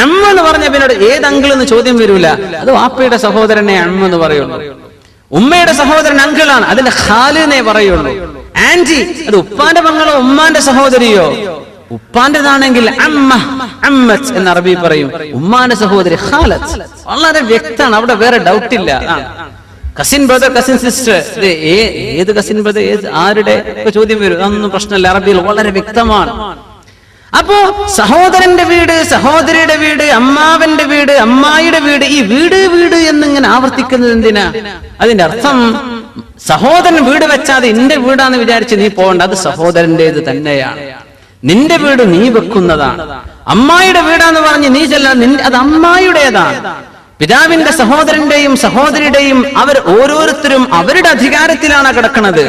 അമ്മ എന്ന് പറഞ്ഞ പിന്നീട് ഏത് അങ്കിൾ എന്ന് ചോദ്യം വരൂല. അത് വാപ്പയുടെ സഹോദരനെ അമ്മ എന്ന് പറയുള്ളൂ. ഉമ്മയുടെ സഹോദരൻ അങ്കിളാണ്, അതിന്റെ ഖാലിനെ പറയുള്ളൂ. ആന്റി അത് ഉപ്പാന്റെ പെങ്ങളോ ഉമ്മാന്റെ സഹോദരിയോ, ഉപ്പാന്റേതാണെങ്കിൽ അമ്മ അമ്മത്ത് എന്ന് അറബി പറയും. ഉമ്മാന്റെ സഹോദരി ഖാലത്ത്. വളരെ വ്യക്തമാണ്, അവിടെ വേറെ ഡൗട്ട് ഇല്ല. കസിൻ ബ്രദർ കസിൻ സിസ്റ്റർ, ഏത് കസിൻ ബ്രദർ ഏത് ആരുടെ ചോദ്യം വരും, അതൊന്നും പ്രശ്നമില്ല. അറബിയിൽ വളരെ വ്യക്തമാണ്. അപ്പോ സഹോദരന്റെ വീട്, സഹോദരിയുടെ വീട്, അമ്മാവന്റെ വീട്, അമ്മായിയുടെ വീട്, ഈ വീട് വീട് എന്നിങ്ങനെ ആവർത്തിക്കുന്നത് എന്തിനാ? അതിന്റെ അർത്ഥം സഹോദരൻ വീട് വെച്ചാതെ എന്റെ വീടാന്ന് വിചാരിച്ച് നീ പോകണ്ട, അത് സഹോദരന്റേത് തന്നെയാണ്. നിന്റെ വീട് നീ വെക്കുന്നതാണ്. അമ്മായിയുടെ വീടാന്ന് പറഞ്ഞ് നീ ചെല്ലാൻ, അത് അമ്മായിയുടേതാണ്. പിതാവിന്റെ സഹോദരന്റെയും സഹോദരിയുടെയും അവർ ഓരോരുത്തരും അവരുടെ അധികാരത്തിലാണ് കിടക്കുന്നത്.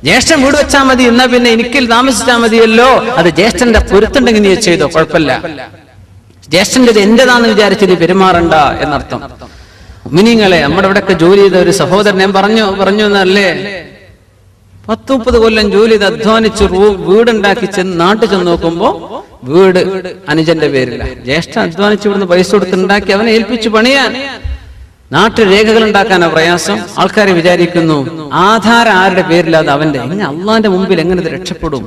ജ്യേഷ്ഠൻ വീട് വെച്ചാൽ മതി, എന്നാ പിന്നെ എനിക്കിൽ താമസിച്ചാൽ മതിയല്ലോ, അത് ജ്യേഷ്ഠന്റെ പൊരുത്തുണ്ടെങ്കിൽ നീ ചെയ്തോ, കുഴപ്പമില്ല. ജ്യേഷ്ഠന്റെ എന്റേതാന്ന് വിചാരിച്ച് നീ പെരുമാറണ്ട എന്നർത്ഥം. മിനിങ്ങളെ, നമ്മുടെ ഇവിടെയൊക്കെ ജോലി ചെയ്ത ഒരു സഹോദരൻ ഞാൻ പറഞ്ഞു എന്നല്ലേ, 10-30 കൊല്ലം ജോലി ചെയ്ത് അധ്വാനിച്ച് വീടുണ്ടാക്കി നാട്ടിൽ ചെന്ന് നോക്കുമ്പോ വീട് അനുജന്റെ പേരില്ല. ജ്യേഷ്ഠ അധ്വാനിച്ച് ഇവിടുന്ന് പൈസ കൊടുത്തുണ്ടാക്കി അവനെ ഏൽപ്പിച്ചു പണിയാൻ. നാട്ടിൽ രേഖകൾ ഉണ്ടാക്കാനാ പ്രയാസം. ആൾക്കാരെ വിചാരിക്കുന്നു ആധാരം ആരുടെ പേരില്ലാതെ അവന്റെ. ഇങ്ങനെ അള്ളാന്റെ മുമ്പിൽ എങ്ങനെ ഇത് രക്ഷപ്പെടും?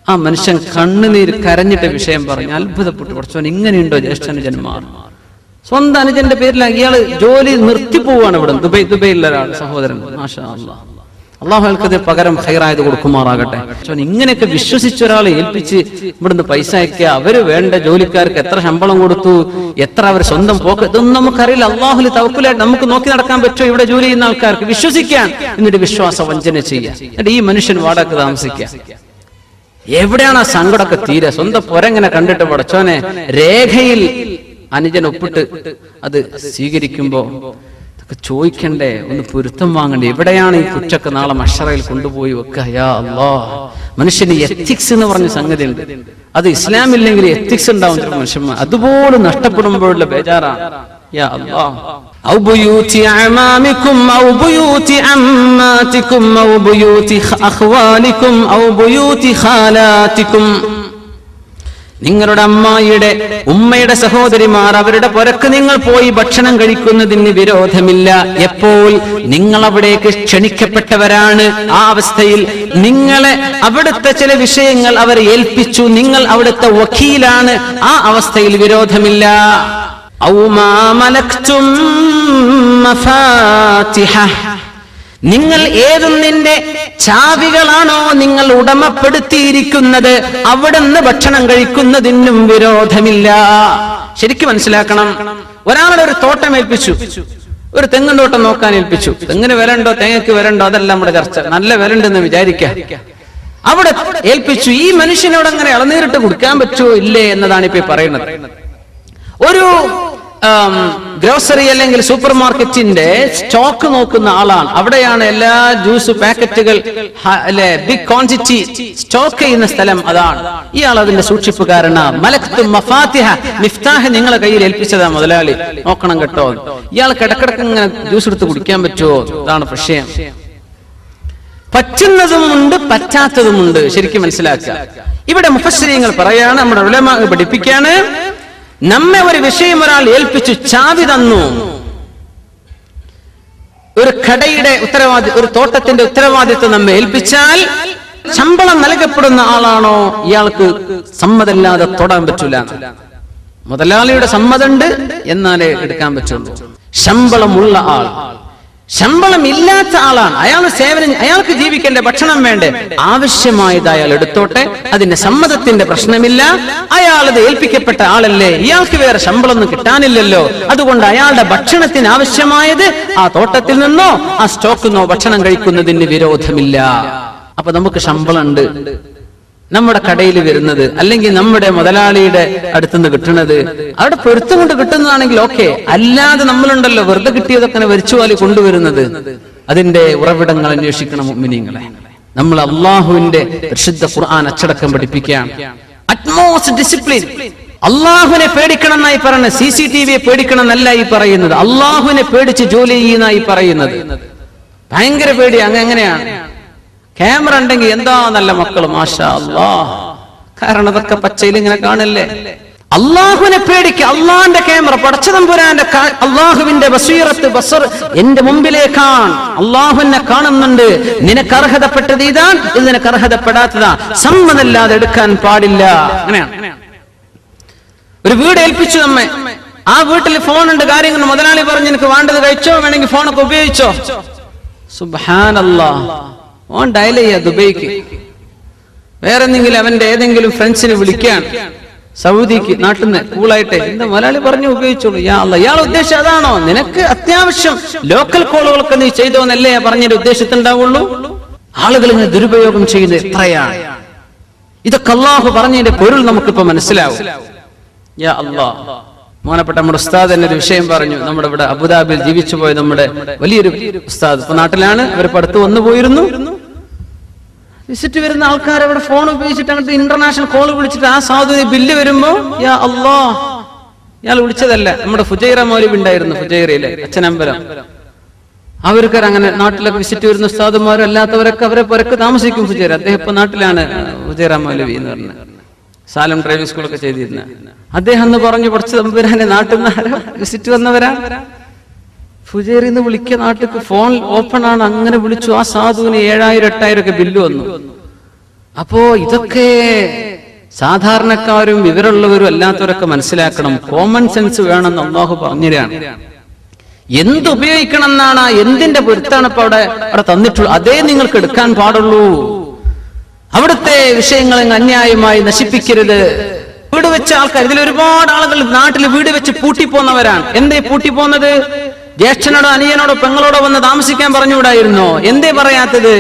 ആ മനുഷ്യൻ കണ്ണുനീര് കരഞ്ഞിട്ട് വിഷയം പറഞ്ഞു, അത്ഭുതപ്പെട്ടു. കുറച്ചവൻ ഇങ്ങനെയുണ്ടോ ജ്യേഷ്ഠനുജന്മാർ? സ്വന്തം അനുജന്റെ പേരിലാ. ഇയാള് ജോലി നിർത്തിപ്പോവാണ് ഇവിടെ. ദുബൈയിലുള്ള ഒരാൾ സഹോദരൻ. മാഷാ അല്ലാഹ്, അള്ളാഹു അയാൾക്കത് പകരം ഖൈറായത് കൊടുക്കുമാറാകട്ടെ. ഇങ്ങനെയൊക്കെ വിശ്വസിച്ച ഒരാളെ ഏൽപ്പിച്ച് ഇവിടുന്ന് പൈസ അയക്കുക, അവര് വേണ്ട ജോലിക്കാർക്ക് എത്ര ശമ്പളം കൊടുത്തു, എത്ര അവർ സ്വന്തം പോക്ക്, ഇതൊന്നും നമുക്കറിയില്ല. അള്ളാഹുൽ തവക്കുലായിട്ട് നമുക്ക് നോക്കി നടക്കാൻ പറ്റുമോ? ഇവിടെ ജോലി ചെയ്യുന്ന ആൾക്കാർക്ക് വിശ്വസിക്കാൻ, എന്നിട്ട് വിശ്വാസ വഞ്ചന ചെയ്യാം. എന്നിട്ട് ഈ മനുഷ്യൻ വാടക താമസിക്കുക. എവിടെയാണ് ആ സങ്കടമൊക്കെ തീരെ? സ്വന്തം പൊരങ്ങനെ കണ്ടിട്ട് പടച്ചോനെ, രേഖയിൽ അനുജൻ ഒപ്പിട്ട് അത് സ്വീകരിക്കുമ്പോ ചോദിക്കണ്ടേ, ഒന്ന് പൊരുത്തം വാങ്ങണ്ടേ? എവിടെയാണ് ഈ കുറ്റൊക്കെ നാളെ മഹ്ശറയിൽ കൊണ്ടുപോയി വെക്കുക? യാ അല്ലാഹ്, മനുഷ്യന് എത്തിക്സ് എന്ന് പറഞ്ഞ സംഗതി ഉണ്ട്. അത് ഇസ്ലാമില്ലെങ്കിൽ എത്തിക്സ് ഉണ്ടാവും ചില മനുഷ്യന്മാർ. അതുപോലെ നഷ്ടപ്പെടുമ്പോഴുള്ള ബേജാറാണ്. യാ അല്ലാഹ്, ഔ ബുയൂതി അമാമികും ഔ ബുയൂതി അമ്മാതികും ഔ ബുയൂതി അഖ്വാലികും ഔ ബുയൂതി ഖാലാതികും. നിങ്ങളുടെ അമ്മായിയുടെ ഉമ്മയുടെ സഹോദരിമാർ അവരുടെ പുരക്ക് നിങ്ങൾ പോയി ഭക്ഷണം കഴിക്കുന്നതിന് വിരോധമില്ല. എപ്പോൾ നിങ്ങൾ അവിടേക്ക് ക്ഷണിക്കപ്പെട്ടവരാണ്. ആ അവസ്ഥയിൽ നിങ്ങളെ അവിടുത്തെ ചില വിഷയങ്ങൾ അവരെ ഏൽപ്പിച്ചു, നിങ്ങൾ അവിടുത്തെ വക്കീലാണ്. ആ അവസ്ഥയിൽ വിരോധമില്ല. ഔ മാ മലക്തും മഫാതിഹ, നിങ്ങൾ ഏതൊന്നിന്റെ ചാവികളാണോ നിങ്ങൾ ഉടമപ്പെടുത്തിയിരിക്കുന്നത്, അവിടുന്ന് ഭക്ഷണം കഴിക്കുന്നതിനും വിരോധമില്ല. ശരിക്കും മനസ്സിലാക്കണം. ഒരാളുടെ ഒരു തോട്ടം ഏൽപ്പിച്ചു, ഒരു തെങ്ങും തോട്ടം നോക്കാൻ ഏൽപ്പിച്ചു. തെങ്ങിന് വിലണ്ടോ തേങ്ങയ്ക്ക് വിലണ്ടോ അതല്ല നമ്മുടെ ചർച്ച. നല്ല വിലണ്ടെന്ന് വിചാരിക്കാം. അവിടെ ഏൽപ്പിച്ചു. ഈ മനുഷ്യനോട് അങ്ങനെ ഇളനീരിട്ട് കുടിക്കാൻ പറ്റുമോ ഇല്ലേ എന്നതാണ് ഇപ്പൊ പറയുന്നത്. ഒരു ഗ്രോസറി അല്ലെങ്കിൽ സൂപ്പർ മാർക്കറ്റിന്റെ സ്റ്റോക്ക് നോക്കുന്ന ആളാണ്. അവിടെയാണ് എല്ലാ ജ്യൂസ് പാക്കറ്റുകൾ ബിഗ് ക്വാണ്ടിറ്റി സ്റ്റോക്ക് ചെയ്യുന്ന സ്ഥലം അതാണ്. ഇയാൾ അതിന്റെ സൂക്ഷിപ്പുകാരനാണ്. മലക്തും മഫാത്തിഹ, മിഫ്താഹ് നിങ്ങളെ കയ്യിൽ ഏൽപ്പിച്ചതാ മുതലാളി, നോക്കണം കേട്ടോ. ഇയാൾ കിടക്കിടക്ക് ഇങ്ങനെ ജ്യൂസ് എടുത്ത് കുടിക്കാൻ പറ്റുമോ? ഇതാണ് വിഷയം. പറ്റുന്നതുമുണ്ട് പറ്റാത്തതുമുണ്ട്. ശരിക്കും മനസ്സിലാക്കുക. ഇവിടെ മുഫസ്സിരീങ്ങൾ പറയാണ്, നമ്മുടെ ഉലമാ പഠിപ്പിക്കാണ്, നമ്മെ ഒരു വിഷയം ഒരാൾ ഏൽപ്പിച്ചു, ചാവി തന്നു. ഒരു കടയുടെ ഒരു തോട്ടത്തിന്റെ ഉത്തരവാദിത്വം നമ്മെ ഏൽപ്പിച്ചാൽ ശമ്പളം നൽകപ്പെടുന്ന ആളാണോ ഇയാൾക്ക് സമ്മതമില്ലാതെ തൊടാൻ പറ്റൂല. മുതലാളിയുടെ സമ്മതമുണ്ട് എന്നാലേ എടുക്കാൻ പറ്റുള്ളൂ. ശമ്പളമുള്ള ആൾ, ശമ്പളം ഇല്ലാത്ത ആളാണ്, അയാൾ സേവനം, അയാൾക്ക് ജീവിക്കേണ്ട ഭക്ഷണം വേണ്ടേ, ആവശ്യമായത് അയാൾ എടുത്തോട്ടെ, അതിന്റെ സമ്മതത്തിന്റെ പ്രശ്നമില്ല. അയാൾ അത് ഏൽപ്പിക്കപ്പെട്ട ആളല്ലേ, ഇയാൾക്ക് വേറെ ശമ്പളം ഒന്നും കിട്ടാനില്ലല്ലോ. അതുകൊണ്ട് അയാളുടെ ഭക്ഷണത്തിന് ആവശ്യമായത് ആ തോട്ടത്തിൽ നിന്നോ ആ സ്റ്റോക്കിൽ നിന്നോ ഭക്ഷണം കഴിക്കുന്നതിന് വിരോധമില്ല. അപ്പൊ നമുക്ക് ശമ്പളം ഉണ്ട്, നമ്മുടെ കടയിൽ വരുന്നത് അല്ലെങ്കിൽ നമ്മുടെ മുതലാളിയുടെ അടുത്തുനിന്ന് കിട്ടുന്നത് അവിടെ പൊരുത്തം കൊണ്ട് കിട്ടുന്നതാണെങ്കിൽ ഓക്കെ. അല്ലാതെ നമ്മളുണ്ടല്ലോ വെറുതെ കിട്ടിയതൊക്കെ വരിച്ചുവാലി കൊണ്ടുവരുന്നത്, അതിന്റെ ഉറവിടങ്ങൾ അന്വേഷിക്കണം മുഅ്മിനീങ്ങളെ. നമ്മൾ അള്ളാഹുവിന്റെ പരിശുദ്ധ ഖുർആൻ അച്ചടക്കം പഠിപ്പിക്കുകയാണ്. Utmost discipline. അള്ളാഹുവിനെ പേടിക്കണം എന്നായി പറയുന്നത്, CCTV പേടിക്കണം എന്നല്ല ഈ പറയുന്നത്. അള്ളാഹുവിനെ പേടിച്ച് ജോലി ചെയ്യുന്നതായി പറയുന്നത്. ഭയങ്കര പേടി. അങ്ങനെയാണ്. ക്യാമറ ഉണ്ടെങ്കിൽ എന്താ നല്ല മക്കള്, മാഷാ അല്ലാഹ്. കാരണം അതൊക്കെ പച്ചയിൽ ഇങ്ങനെ കാണല്ലേ. അള്ളാഹുവിനെ പേടിക്കുക. അള്ളാഹിന്റെ ക്യാമറ, പടച്ചതമ്പുരാന്റെ അള്ളാഹുവിന്റെ ബസീറത്ത്, ബസർ എന്റെ മുമ്പിലേക്കാണ്. അള്ളാഹുവിനെ കാണുന്നുണ്ട്. നിനക്ക് അർഹതപ്പെട്ടത് ഇതാണ്, ഇത് നിനക്ക് അർഹതപ്പെടാത്തതാ. സമ്മതമില്ലാതെ എടുക്കാൻ പാടില്ല. അങ്ങനെയാണ്. ഒരു വീട് ഏൽപ്പിച്ചു നമ്മെ. ആ വീട്ടിൽ ഫോണുണ്ട്, കാര്യങ്ങൾ മുതലാളി പറഞ്ഞു നിനക്ക് വേണ്ടത് കഴിച്ചോ, വേണമെങ്കിൽ ഫോണൊക്കെ ഉപയോഗിച്ചോ. സുബ്ഹാനല്ലാഹ്, ഓൻ ഡയൽ ചെയ്യാ ദുബൈക്ക്, വേറെ എന്തെങ്കിലും അവന്റെ ഏതെങ്കിലും ഫ്രണ്ട്സിനെ വിളിക്കാൻ സൗദിക്ക്, നാട്ടിൽ നിന്ന് കൂളായിട്ട്. എന്താ മുതലാളി പറഞ്ഞു ഉപയോഗിച്ചോളൂ. യാ അല്ലാഹ്, ഇയാൾ ഉദ്ദേശം അതാണോ? നിനക്ക് അത്യാവശ്യം ലോക്കൽ കോളുകളൊക്കെ നീ ചെയ്തോന്നല്ലേ പറഞ്ഞൊരു ഉദ്ദേശത്തുണ്ടാവുള്ളൂ. ആളുകൾ ഇങ്ങനെ ദുരുപയോഗം ചെയ്യുന്നത് എത്രയാണ്. ഇതൊക്കെ അല്ലാഹു പറഞ്ഞതിന്റെ പൊരുൾ നമുക്കിപ്പോ മനസ്സിലാവും. യാ അല്ലാഹ്, മോനപ്പെട്ട നമ്മുടെ ഉസ്താദ് തന്നെ ഒരു വിഷയം പറഞ്ഞു. നമ്മുടെ ഇവിടെ അബുദാബിയിൽ ജീവിച്ചു പോയ നമ്മുടെ വലിയൊരു ഉസ്താദ് ഇപ്പൊ നാട്ടിലാണ്. അവരിപ്പോ അടുത്ത് വന്നു പോയിരുന്നു. വിസിറ്റ് വരുന്ന ആൾക്കാർ അവിടെ ഫോൺ ഉപയോഗിച്ചിട്ട് അങ്ങോട്ട് ഇന്റർനാഷണൽ കോൾ വിളിച്ചിട്ട് ആ സാധുവിന് ബില്ല് വരുമ്പോ യാ അല്ലാഹ്, ഇയാൾ വിളിച്ചതല്ല. നമ്മുടെ ഫുജൈറ മൗലവി ഉണ്ടായിരുന്നു, ഫുജൈറയിലെ അച്ഛനമ്പലം. അവർക്ക് അങ്ങനെ നാട്ടിലൊക്കെ വിസിറ്റ് വരുന്ന ഉസ്താദുമാരും അല്ലാത്തവരൊക്കെ അവരെ പുരക്ക് താമസിക്കും. ഫുജൈറ അദ്ദേഹം ഇപ്പൊ നാട്ടിലാണ്, ഫുജൈറ മൗലവി എന്ന് പറഞ്ഞ സാലം ഡ്രൈവിംഗ് സ്കൂളൊക്കെ ചെയ്തിരുന്ന അദ്ദേഹം എന്ന് പറഞ്ഞു കുറച്ച് തമ്പുരാനെ നാട്ടിൽ നിന്ന് വിസിറ്റ് വന്നവരാ. ഫുജൈറിന്ന് വിളിക്കുക, നാട്ടിലേക്ക് ഫോൺ ഓപ്പൺ ആണ്. അങ്ങനെ വിളിച്ചു. ആ സാധുവിന് 7000-8000 ഒക്കെ ബില്ല് വന്നു. അപ്പോ ഇതൊക്കെ സാധാരണക്കാരും വിവരമുള്ളവരും അല്ലാത്തവരൊക്കെ മനസ്സിലാക്കണം. കോമൺ സെൻസ് വേണമെന്ന് അല്ലാഹു പറഞ്ഞുതരാണ്. എന്തുപയോഗിക്കണം എന്നാണ്, എന്തിന്റെ പൊരുത്താണ് ഇപ്പൊ അവിടെ തന്നിട്ടുള്ളൂ, അതേ നിങ്ങൾക്ക് എടുക്കാൻ പാടുള്ളൂ. അവിടുത്തെ വിഷയങ്ങൾ അന്യായമായി നശിപ്പിക്കരുത്. വീട് വെച്ച ആൾക്കാർ, ഇതിൽ ഒരുപാട് ആളുകൾ നാട്ടിൽ വീട് വെച്ച് പൂട്ടിപ്പോന്നവരാണ്. എന്തേ പൂട്ടിപ്പോന്നത്? ജ്യേഷ്ഠനോടോ അനിയനോടോ പെങ്ങളോടോ വന്ന് താമസിക്കാൻ പറഞ്ഞുകൂടായിരുന്നോ? എന്തേ പറയാത്തത്?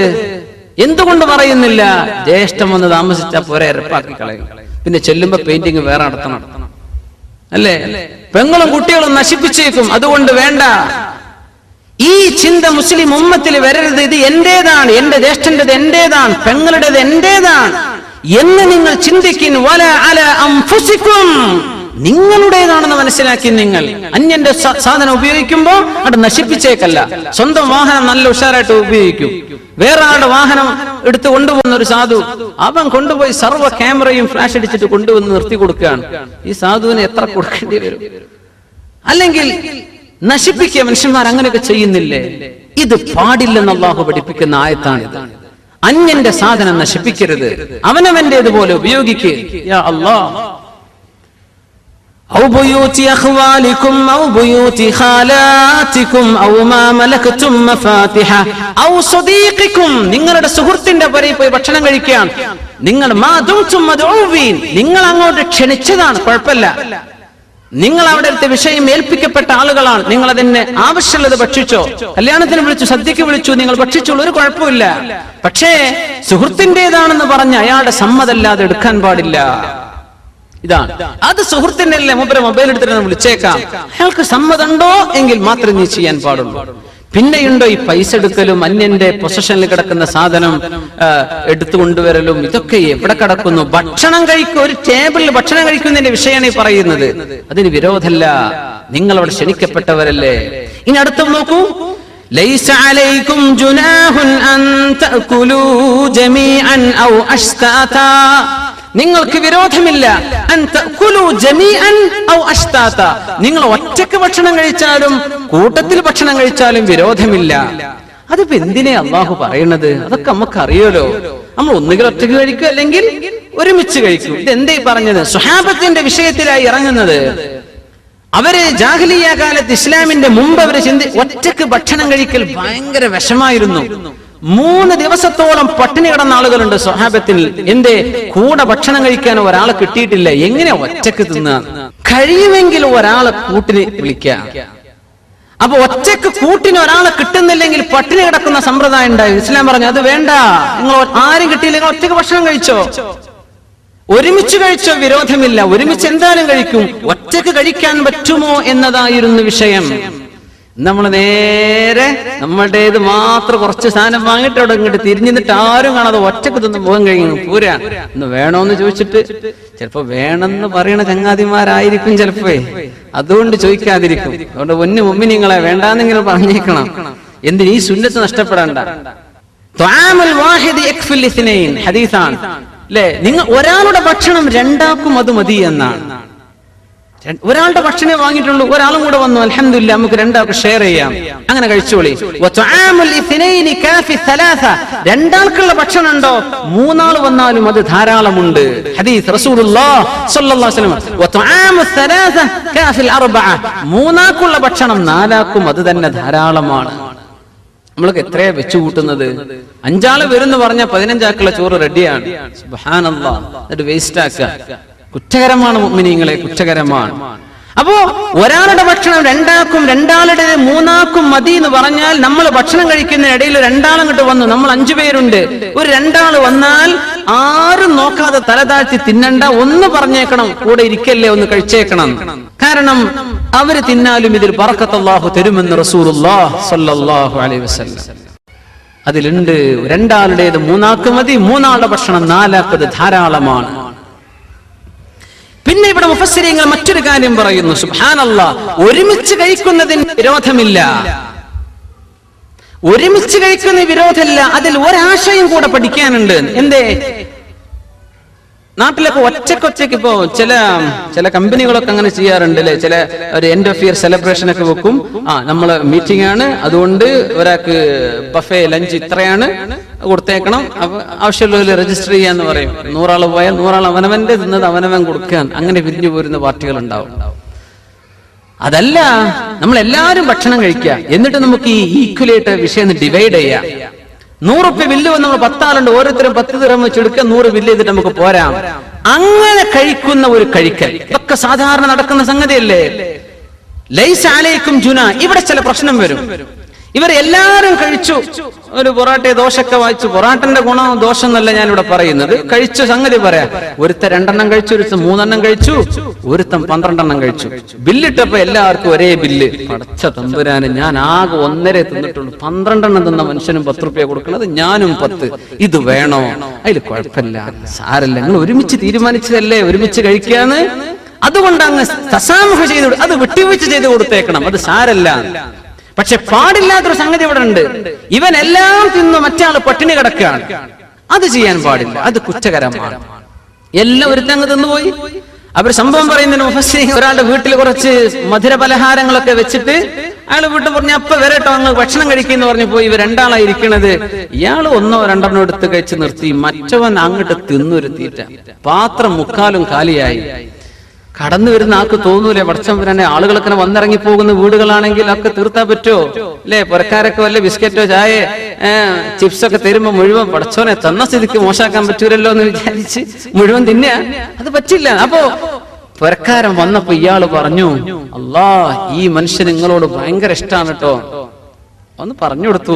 എന്തുകൊണ്ട് പറയുന്നില്ല? ജ്യേഷ്ഠൻ വന്ന് താമസിച്ചാൽ പോരെ, ഇരപ്പാക്കി കളയും. പിന്നെ ചെല്ലുമ്പോ പെയിന്റിങ് വേറെ നടത്തണം അല്ലേ? പെങ്ങളും കുട്ടികളും നശിപ്പിച്ചേക്കും. അതുകൊണ്ട് വേണ്ട. ഈ ചിന്ത മുസ്ലിം ഉമ്മത്തിൽ വരരുത്. ഇത് എന്റേതാണ്, എന്റെ ജ്യേഷ്ഠന്റേത് എന്റേതാണ്, പെങ്ങളുടേത് എന്റേതാണ് എന്ന് നിങ്ങൾ ചിന്തിക്കും. വല അല അൻഫുസികും, നിങ്ങളുടേതാണെന്ന് മനസ്സിലാക്കി നിങ്ങൾ അന്യന്റെ സാധനം ഉപയോഗിക്കുമ്പോ അത് നശിപ്പിച്ചേക്കല്ല. സ്വന്തം വാഹനം നല്ല ഉഷാറായിട്ട് ഉപയോഗിക്കും. വേറെ ആളുടെ വാഹനം എടുത്ത് കൊണ്ടുപോകുന്ന ഒരു സാധു, അവൻ കൊണ്ടുപോയി സർവ്വ ക്യാമറയും ഫ്ലാഷ് അടിച്ചിട്ട് കൊണ്ടുവന്ന് നിർത്തി കൊടുക്കുകയാണ്. ഈ സാധുവിന് എത്ര കൊടുക്കേണ്ടി വരും? അല്ലെങ്കിൽ നശിപ്പിക്കുക. മനുഷ്യന്മാർ അങ്ങനെയൊക്കെ ചെയ്യുന്നില്ലേ? ഇത് പാടില്ലെന്ന് അല്ലാഹു പഠിപ്പിക്കുന്ന ആയത്താണിത്. അന്യന്റെ സാധനം നശിപ്പിക്കരുത്, അവനവന്റേതുപോലെ ഉപയോഗിക്കുക. യാ അല്ലാഹ്, ഔ ബുയൂതി അഖ്വാലികും ഔ ബുയൂതി ഖാലാതികും ഔ മാ മലകതും മഫാതിഹ ഔ സദീഖികും, നിങ്ങളുടെ സുഹൃത്തിന്റെ പുരയിൽ പോയി ഭക്ഷണം കഴിക്കാൻ നിങ്ങൾ മാ ദുംതും മദ്ഊവീൻ, നിങ്ങൾ അങ്ങോട്ട് ക്ഷണിച്ചതാണ്, കുഴപ്പമില്ല. നിങ്ങൾ അവിടെ അടുത്ത വിഷയം ഏൽപ്പിക്കപ്പെട്ട ആളുകളാണ്. നിങ്ങൾ അതിന് ആവശ്യമുള്ളത് ഭക്ഷിച്ചോ. കല്യാണത്തിന് വിളിച്ചു, സദ്യക്ക് വിളിച്ചു, നിങ്ങൾ ഭക്ഷിച്ചോളൂ, ഒരു കുഴപ്പമില്ല. പക്ഷേ സുഹൃത്തിൻ്റെതാണെന്ന് പറഞ്ഞ് അയാളുടെ സമ്മതമല്ലാതെ എടുക്കാൻ പാടില്ല. ഇതാണ് അത്. സുഹൃത്തിന്റെ അല്ലേ, മൂപ്പരെ മൊബൈൽ എടുത്തിട്ട് വിളിച്ചേക്കാം. അയാൾക്ക് സമ്മതമുണ്ടോ എങ്കിൽ മാത്രമേ നീ ചെയ്യാൻ പാടുള്ളൂ. പിന്നെയുണ്ടോ ഈ പൈസ എടുക്കലും അന്യന്റെ പൊസഷനിൽ കിടക്കുന്ന സാധനം എടുത്തു കൊണ്ടുവരലും, ഇതൊക്കെ എവിടെ കിടക്കുന്നു? ഭക്ഷണം കഴിക്കും, ഒരു ടേബിളിൽ ഭക്ഷണം കഴിക്കുന്നതിന്റെ വിഷയമാണ് ഈ പറയുന്നത്. അതിന് വിരോധമല്ല. നിങ്ങൾ അവിടെ ക്ഷണിക്കപ്പെട്ടവരല്ലേ. ഇനി അടുത്തും നോക്കൂ. ലൈസ അലൈക്കും ജുനാഹുൻ അൻ തഅകുലൂ ജമീഅൻ ഔ അശ്താതാ, നിങ്ങൾക്ക് വിരോധമില്ല. അൻ തഅകുലൂ ജമീഅൻ ഔ അശ്താതാ, നിങ്ങൾ ഒറ്റയ്ക്ക് ഭക്ഷണം കഴിച്ചാലും കൂട്ടത്തിൽ ഭക്ഷണം കഴിച്ചാലും വിരോധമില്ല. അതിപ്പോ എന്തിനാ അല്ലാഹു പറയുന്നത്? അതൊക്കെ നമുക്ക് അറിയാലോ. നമ്മൾ ഒന്നുകിൽ ഒറ്റയ്ക്ക് കഴിക്കും, അല്ലെങ്കിൽ ഒരുമിച്ച് കഴിക്കും. ഇതെന്തേ പറഞ്ഞത്? സ്വഹാബത്തിന്റെ വിഷയത്തിലായി ഇറങ്ങുന്നത്. അവര് ജാഹിലിയ കാലത്ത്, ഇസ്ലാമിന്റെ മുമ്പ് അവര് ഒറ്റയ്ക്ക് ഭക്ഷണം കഴിക്കൽ ഭയങ്കര വിഷമായിരുന്നു. 3 ദിവസത്തോളം പട്ടിണി കിടന്ന ആളുകളുണ്ട് സ്വഹാബത്തിൽ. എന്റെ കൂടെ ഭക്ഷണം കഴിക്കാൻ ഒരാളെ കിട്ടിയിട്ടില്ല. എങ്ങനെ ഒറ്റക്ക് തിന്ന? കഴിയുമെങ്കിൽ ഒരാളെ കൂട്ടിന് വിളിക്കാം. അപ്പൊ ഒറ്റക്ക് കൂട്ടിന് ഒരാളെ കിട്ടുന്നില്ലെങ്കിൽ പട്ടിണി കിടക്കുന്ന സമ്പ്രദായം ഉണ്ടായി. ഇസ്ലാം പറഞ്ഞു അത് വേണ്ട, നിങ്ങൾ ആരും കിട്ടിയില്ലെങ്കിൽ ഒറ്റക്ക് ഭക്ഷണം കഴിച്ചോ, ഒരുമിച്ച് കഴിച്ചോ, വിരോധമില്ല. ഒരുമിച്ച് എന്തായാലും കഴിക്കും. ഒറ്റക്ക് കഴിക്കാൻ പറ്റുമോ എന്നതായിരുന്നു വിഷയം. നമ്മൾ നേരെ നമ്മളുടേത് മാത്രം കുറച്ച് സാധനം വാങ്ങിയിട്ട് അവിടെ ഇങ്ങോട്ട് തിരിഞ്ഞിട്ട് ആരും കാണാതെ ഒറ്റക്ക് തിന്ന് പോകാൻ കഴിയുന്നു. പോരാ, ഇന്ന് വേണോന്ന് ചോദിച്ചിട്ട് ചിലപ്പോ വേണമെന്ന് പറയണ ചങ്ങാതിമാരായിരിക്കും ചിലപ്പോ, അതുകൊണ്ട് ചോദിക്കാതിരിക്കും. അതുകൊണ്ട് ഒന്നു മുമ്പ് നിങ്ങളെ വേണ്ടാന്നെങ്കിലും പറഞ്ഞേക്കണം. എന്തിന് ഈ സുന്നത്ത് നഷ്ടപ്പെടണ്ട. ഹദീസാണ് അല്ലെ? നിങ്ങൾ ഒരാളുടെ ഭക്ഷണം രണ്ടാക്കും അത് മതി എന്നാണ്. ഒരാളുടെ ഭക്ഷണമേ വാങ്ങിയിട്ടുള്ളൂ, ഒരാളും കൂടെ വന്നു, അൽഹംദുലില്ലാ നമുക്ക് രണ്ടാൾക്ക് ഷെയർ ചെയ്യാം, അങ്ങനെ കഴിച്ചോളി. രണ്ടാൾക്കുള്ള ഭക്ഷണം ഉണ്ടോ, മൂന്നാൾ വന്നാലും അത് ധാരാളമുണ്ട്. ഹദീസ് റസൂലുള്ളാഹി സ്വല്ലല്ലാഹു അലൈഹി വസല്ലം, മൂന്നാൾക്കുള്ള ഭക്ഷണം നാലാൾക്കും അത് തന്നെ ധാരാളമാണ്. നമ്മൾക്ക് എത്രയാ വെച്ചു കൂട്ടുന്നത്? 5 ആള് വരുന്ന് പറഞ്ഞാൽ 15 ആക്കുള്ള ചോറ് റെഡിയാണ്. സുബ്ഹാനല്ലാഹ്, അത് വേസ്റ്റ് ആക്കുക കുറ്റകരമാണ് മുഅ്മിനീങ്ങളെ, കുറ്റകരമാണ്. അപ്പോ ഒരാളുടെ ഭക്ഷണം രണ്ടാൾക്കും, രണ്ടാളുടെ മൂന്നാൾക്കും മതി എന്ന് പറഞ്ഞാൽ നമ്മൾ ഭക്ഷണം കഴിക്കുന്ന ഇടയിൽ 2 ആളങ്ങോട്ട് വന്നു, നമ്മൾ 5 പേരുണ്ട്, ഒരു 2 ആള് വന്നാൽ ആരും നോക്കാതെ തല താഴ്ത്തി തിന്നണ്ട, ഒന്ന് പറഞ്ഞേക്കണം, കൂടെ ഇരിക്കല്ലേ, ഒന്ന് കഴിച്ചേക്കണം. കാരണം അവര് തിന്നാലും ഇതിൽ ബറക്കത്ത് അല്ലാഹു തരുമെന്ന് റസൂലുള്ളാഹി സ്വല്ലല്ലാഹു അലൈഹി വസല്ലം. അതിലുണ്ട് 2 ആളുടേത് 3 ആൾക്ക് മതി, 3 ആളുടെ ഭക്ഷണം 4 ആൾക്കത് ധാരാളമാണ്. പിന്നെ ഇവിടെ മുഫസ്സിരീങ്ങൾ മറ്റൊരു കാര്യം പറയുന്നു, സുബ്ഹാനല്ലാഹ്, ഒരുമിച്ച് കഴിക്കുന്നതിന് വിരോധമില്ല, ഒരുമിച്ച് കഴിക്കുന്ന വിരോധമില്ല. അതിൽ ഒരാശയം കൂടെ പഠിക്കാനുണ്ട്. എന്തേ? നാട്ടിലൊക്കെ ഒറ്റക്കൊറ്റയ്ക്ക് ഇപ്പോ ചില കമ്പനികളൊക്കെ അങ്ങനെ ചെയ്യാറുണ്ട് അല്ലെ, ചില ഒരു എൻഡ് ഓഫ് ഇയർ സെലിബ്രേഷൻ ഒക്കെ വെക്കും. നമ്മള് മീറ്റിംഗ് ആണ്, അതുകൊണ്ട് ഒരാൾക്ക് ബഫേ ലഞ്ച് ഇത്രയാണ് കൊടുത്തേക്കണം, ആവശ്യമുള്ളവര് രജിസ്റ്റർ ചെയ്യാന്ന് പറയും. 100 ആള് പോയാൽ 100 ആൾ അവനവന്റെ തിന്നത് അവനവൻ കൊടുക്കാൻ, അങ്ങനെ പിരിഞ്ഞു പോരുന്ന പാർട്ടികൾ ഉണ്ടാവും. അതല്ല, നമ്മൾ എല്ലാവരും ഭക്ഷണം കഴിക്കുക, എന്നിട്ട് നമുക്ക് ഈ ഈക്വലായിട്ട് വിഷയം ഡിവൈഡ് ചെയ്യാം. 100 റുപ്യ ബില്ല് വന്ന് നമ്മൾ 10 ആളുണ്ട്, ഓരോരുത്തരും 10 ദിർഹം വെച്ച് എടുക്കുക, 100 ബില്ല് ചെയ്തിട്ട് നമുക്ക് പോരാം. അങ്ങനെ കഴിക്കുന്ന ഒരു കഴിക്കൽ ഇതൊക്കെ സാധാരണ നടക്കുന്ന സംഗതിയല്ലേ. ലൈസ അലൈക്കും ജുനാ. ഇവിടെ ചില പ്രശ്നം വരും. ഇവരെല്ലാരും കഴിച്ചു, ഒരു പൊറാട്ടയെ ദോശൊക്കെ വായിച്ചു. പൊറാട്ടന്റെ ഗുണം ദോഷം എന്നല്ല ഞാനിവിടെ പറയുന്നത്, കഴിച്ചു സംഗതി പറയാം. ഒരുത്തൻ 2 എണ്ണം കഴിച്ചു, ഒരുത്തൻ 3 എണ്ണം കഴിച്ചു, ഒരുത്തൻ 12 എണ്ണം കഴിച്ചു. ബില്ലിട്ടപ്പോ എല്ലാവർക്കും ഒരേ ബില്ല്. പടച്ച തമ്പുരാന്, ഞാൻ ആകെ 1.5 തിന്നിട്ടുള്ളൂ, 12 എണ്ണം തിന്ന മനുഷ്യനും 10 റുപ്യ കൊടുക്കണത്, ഞാനും 10. ഇത് വേണോ? അതിൽ കുഴപ്പമില്ല, സാരല്ല, നിങ്ങൾ ഒരുമിച്ച് തീരുമാനിച്ചതല്ലേ ഒരുമിച്ച് കഴിക്കാന്ന്. അതുകൊണ്ട് അങ്ങ് തസാമുഹ ചെയ്ത്, അത് വിട്ടുവീഴ്ച ചെയ്ത് കൊടുത്തേക്കണം, അത് സാരല്ല. പക്ഷെ പാടില്ലാത്തൊരു സംഗതി ഇവിടെ ഉണ്ട്. ഇവൻ എല്ലാം തിന്നു, മറ്റാള് പട്ടിണി കിടക്കുകയാണ്. അത് ചെയ്യാൻ പാടില്ല, അത് കുറ്റകരമാണ്. എല്ലാം ഒരുത്തങ്ങ് തിന്നുപോയി. അവർ സംഭവം പറയുന്നതിന് മുഫസ്സിരീൻ, ഒരാളുടെ വീട്ടിൽ കുറച്ച് മധുര പലഹാരങ്ങളൊക്കെ വെച്ചിട്ട് അയാൾ വീട്ടിൽ പറഞ്ഞു, അപ്പൊ വരട്ടോ അങ്ങ് ഭക്ഷണം കഴിക്കുന്ന പറഞ്ഞു പോയി. ഇവർ 2 ആളായിരിക്കണത്. ഇയാള് 1 2 എണ്ണം എടുത്ത് കഴിച്ച് നിർത്തി, മറ്റവൻ അങ്ങോട്ട് തിന്നൊരു തീറ്റ. പാത്രം 3/4 കാലിയായി. കടന്നു വരുന്ന ആൾക്ക് തോന്നൂലേ, പടച്ചവനെ, ആളുകളൊക്കെ വന്നിറങ്ങി പോകുന്ന വീടുകളാണെങ്കിൽ ഒക്കെ തീർത്താൻ പറ്റുമോ അല്ലെ? പുരക്കാരൊക്കെ വല്ല ബിസ്ക്കറ്റോ ചായ ചിപ്സൊക്കെ തരുമ്പോ മുഴുവൻ പടച്ചോനെ തന്ന സ്ഥിതിക്ക് മോശാക്കാൻ പറ്റൂലല്ലോ എന്ന് വിചാരിച്ച് മുഴുവൻ തിന്നാ, അത് പറ്റില്ല. അപ്പോ പുരക്കാരൻ വന്നപ്പോ ഇയാള് പറഞ്ഞു, അല്ലാ, ഈ മനുഷ്യൻ നിങ്ങളോട് ഭയങ്കര ഇഷ്ടമാണ് കേട്ടോ, ഒന്ന് പറഞ്ഞു കൊടുത്തു.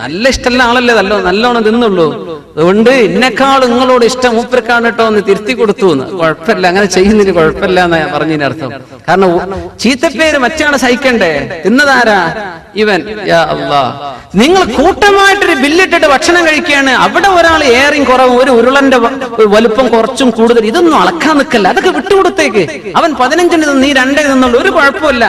നല്ല ഇഷ്ടമുള്ള ആളല്ലേ, നല്ലോണം തിന്നുള്ളൂ, അതുകൊണ്ട് എന്നെക്കാൾ നിങ്ങളോട് ഇഷ്ടം മൂപ്പർക്കാണ് കേട്ടോ എന്ന് തിരുത്തി കൊടുത്തു. കുഴപ്പമില്ല, അങ്ങനെ ചെയ്യുന്നതിന് കുഴപ്പമില്ല എന്നാ പറഞ്ഞതിന് അർത്ഥം. കാരണം ചീത്തപ്പേര് മറ്റാണ് സഹിക്കണ്ടേ, തിന്നതാരാ? ഇവൻ. യാ അല്ലാഹ്, നിങ്ങൾ കൂട്ടമായിട്ടൊരു ബില്ലിട്ടിട്ട് ഭക്ഷണം കഴിക്കുകയാണ്, അവിടെ ഒരാൾ ഏറെയും കുറവും, ഒരു ഉരുളന്റെ വലുപ്പം കുറച്ചും കൂടുതൽ, ഇതൊന്നും അളക്കാൻ നിൽക്കല്ല, അതൊക്കെ വിട്ടുകൊടുത്തേക്ക്. അവൻ 15 തിന്നു, നീ 2 തിന്നുള്ളൂ, ഒരു കുഴപ്പമില്ല.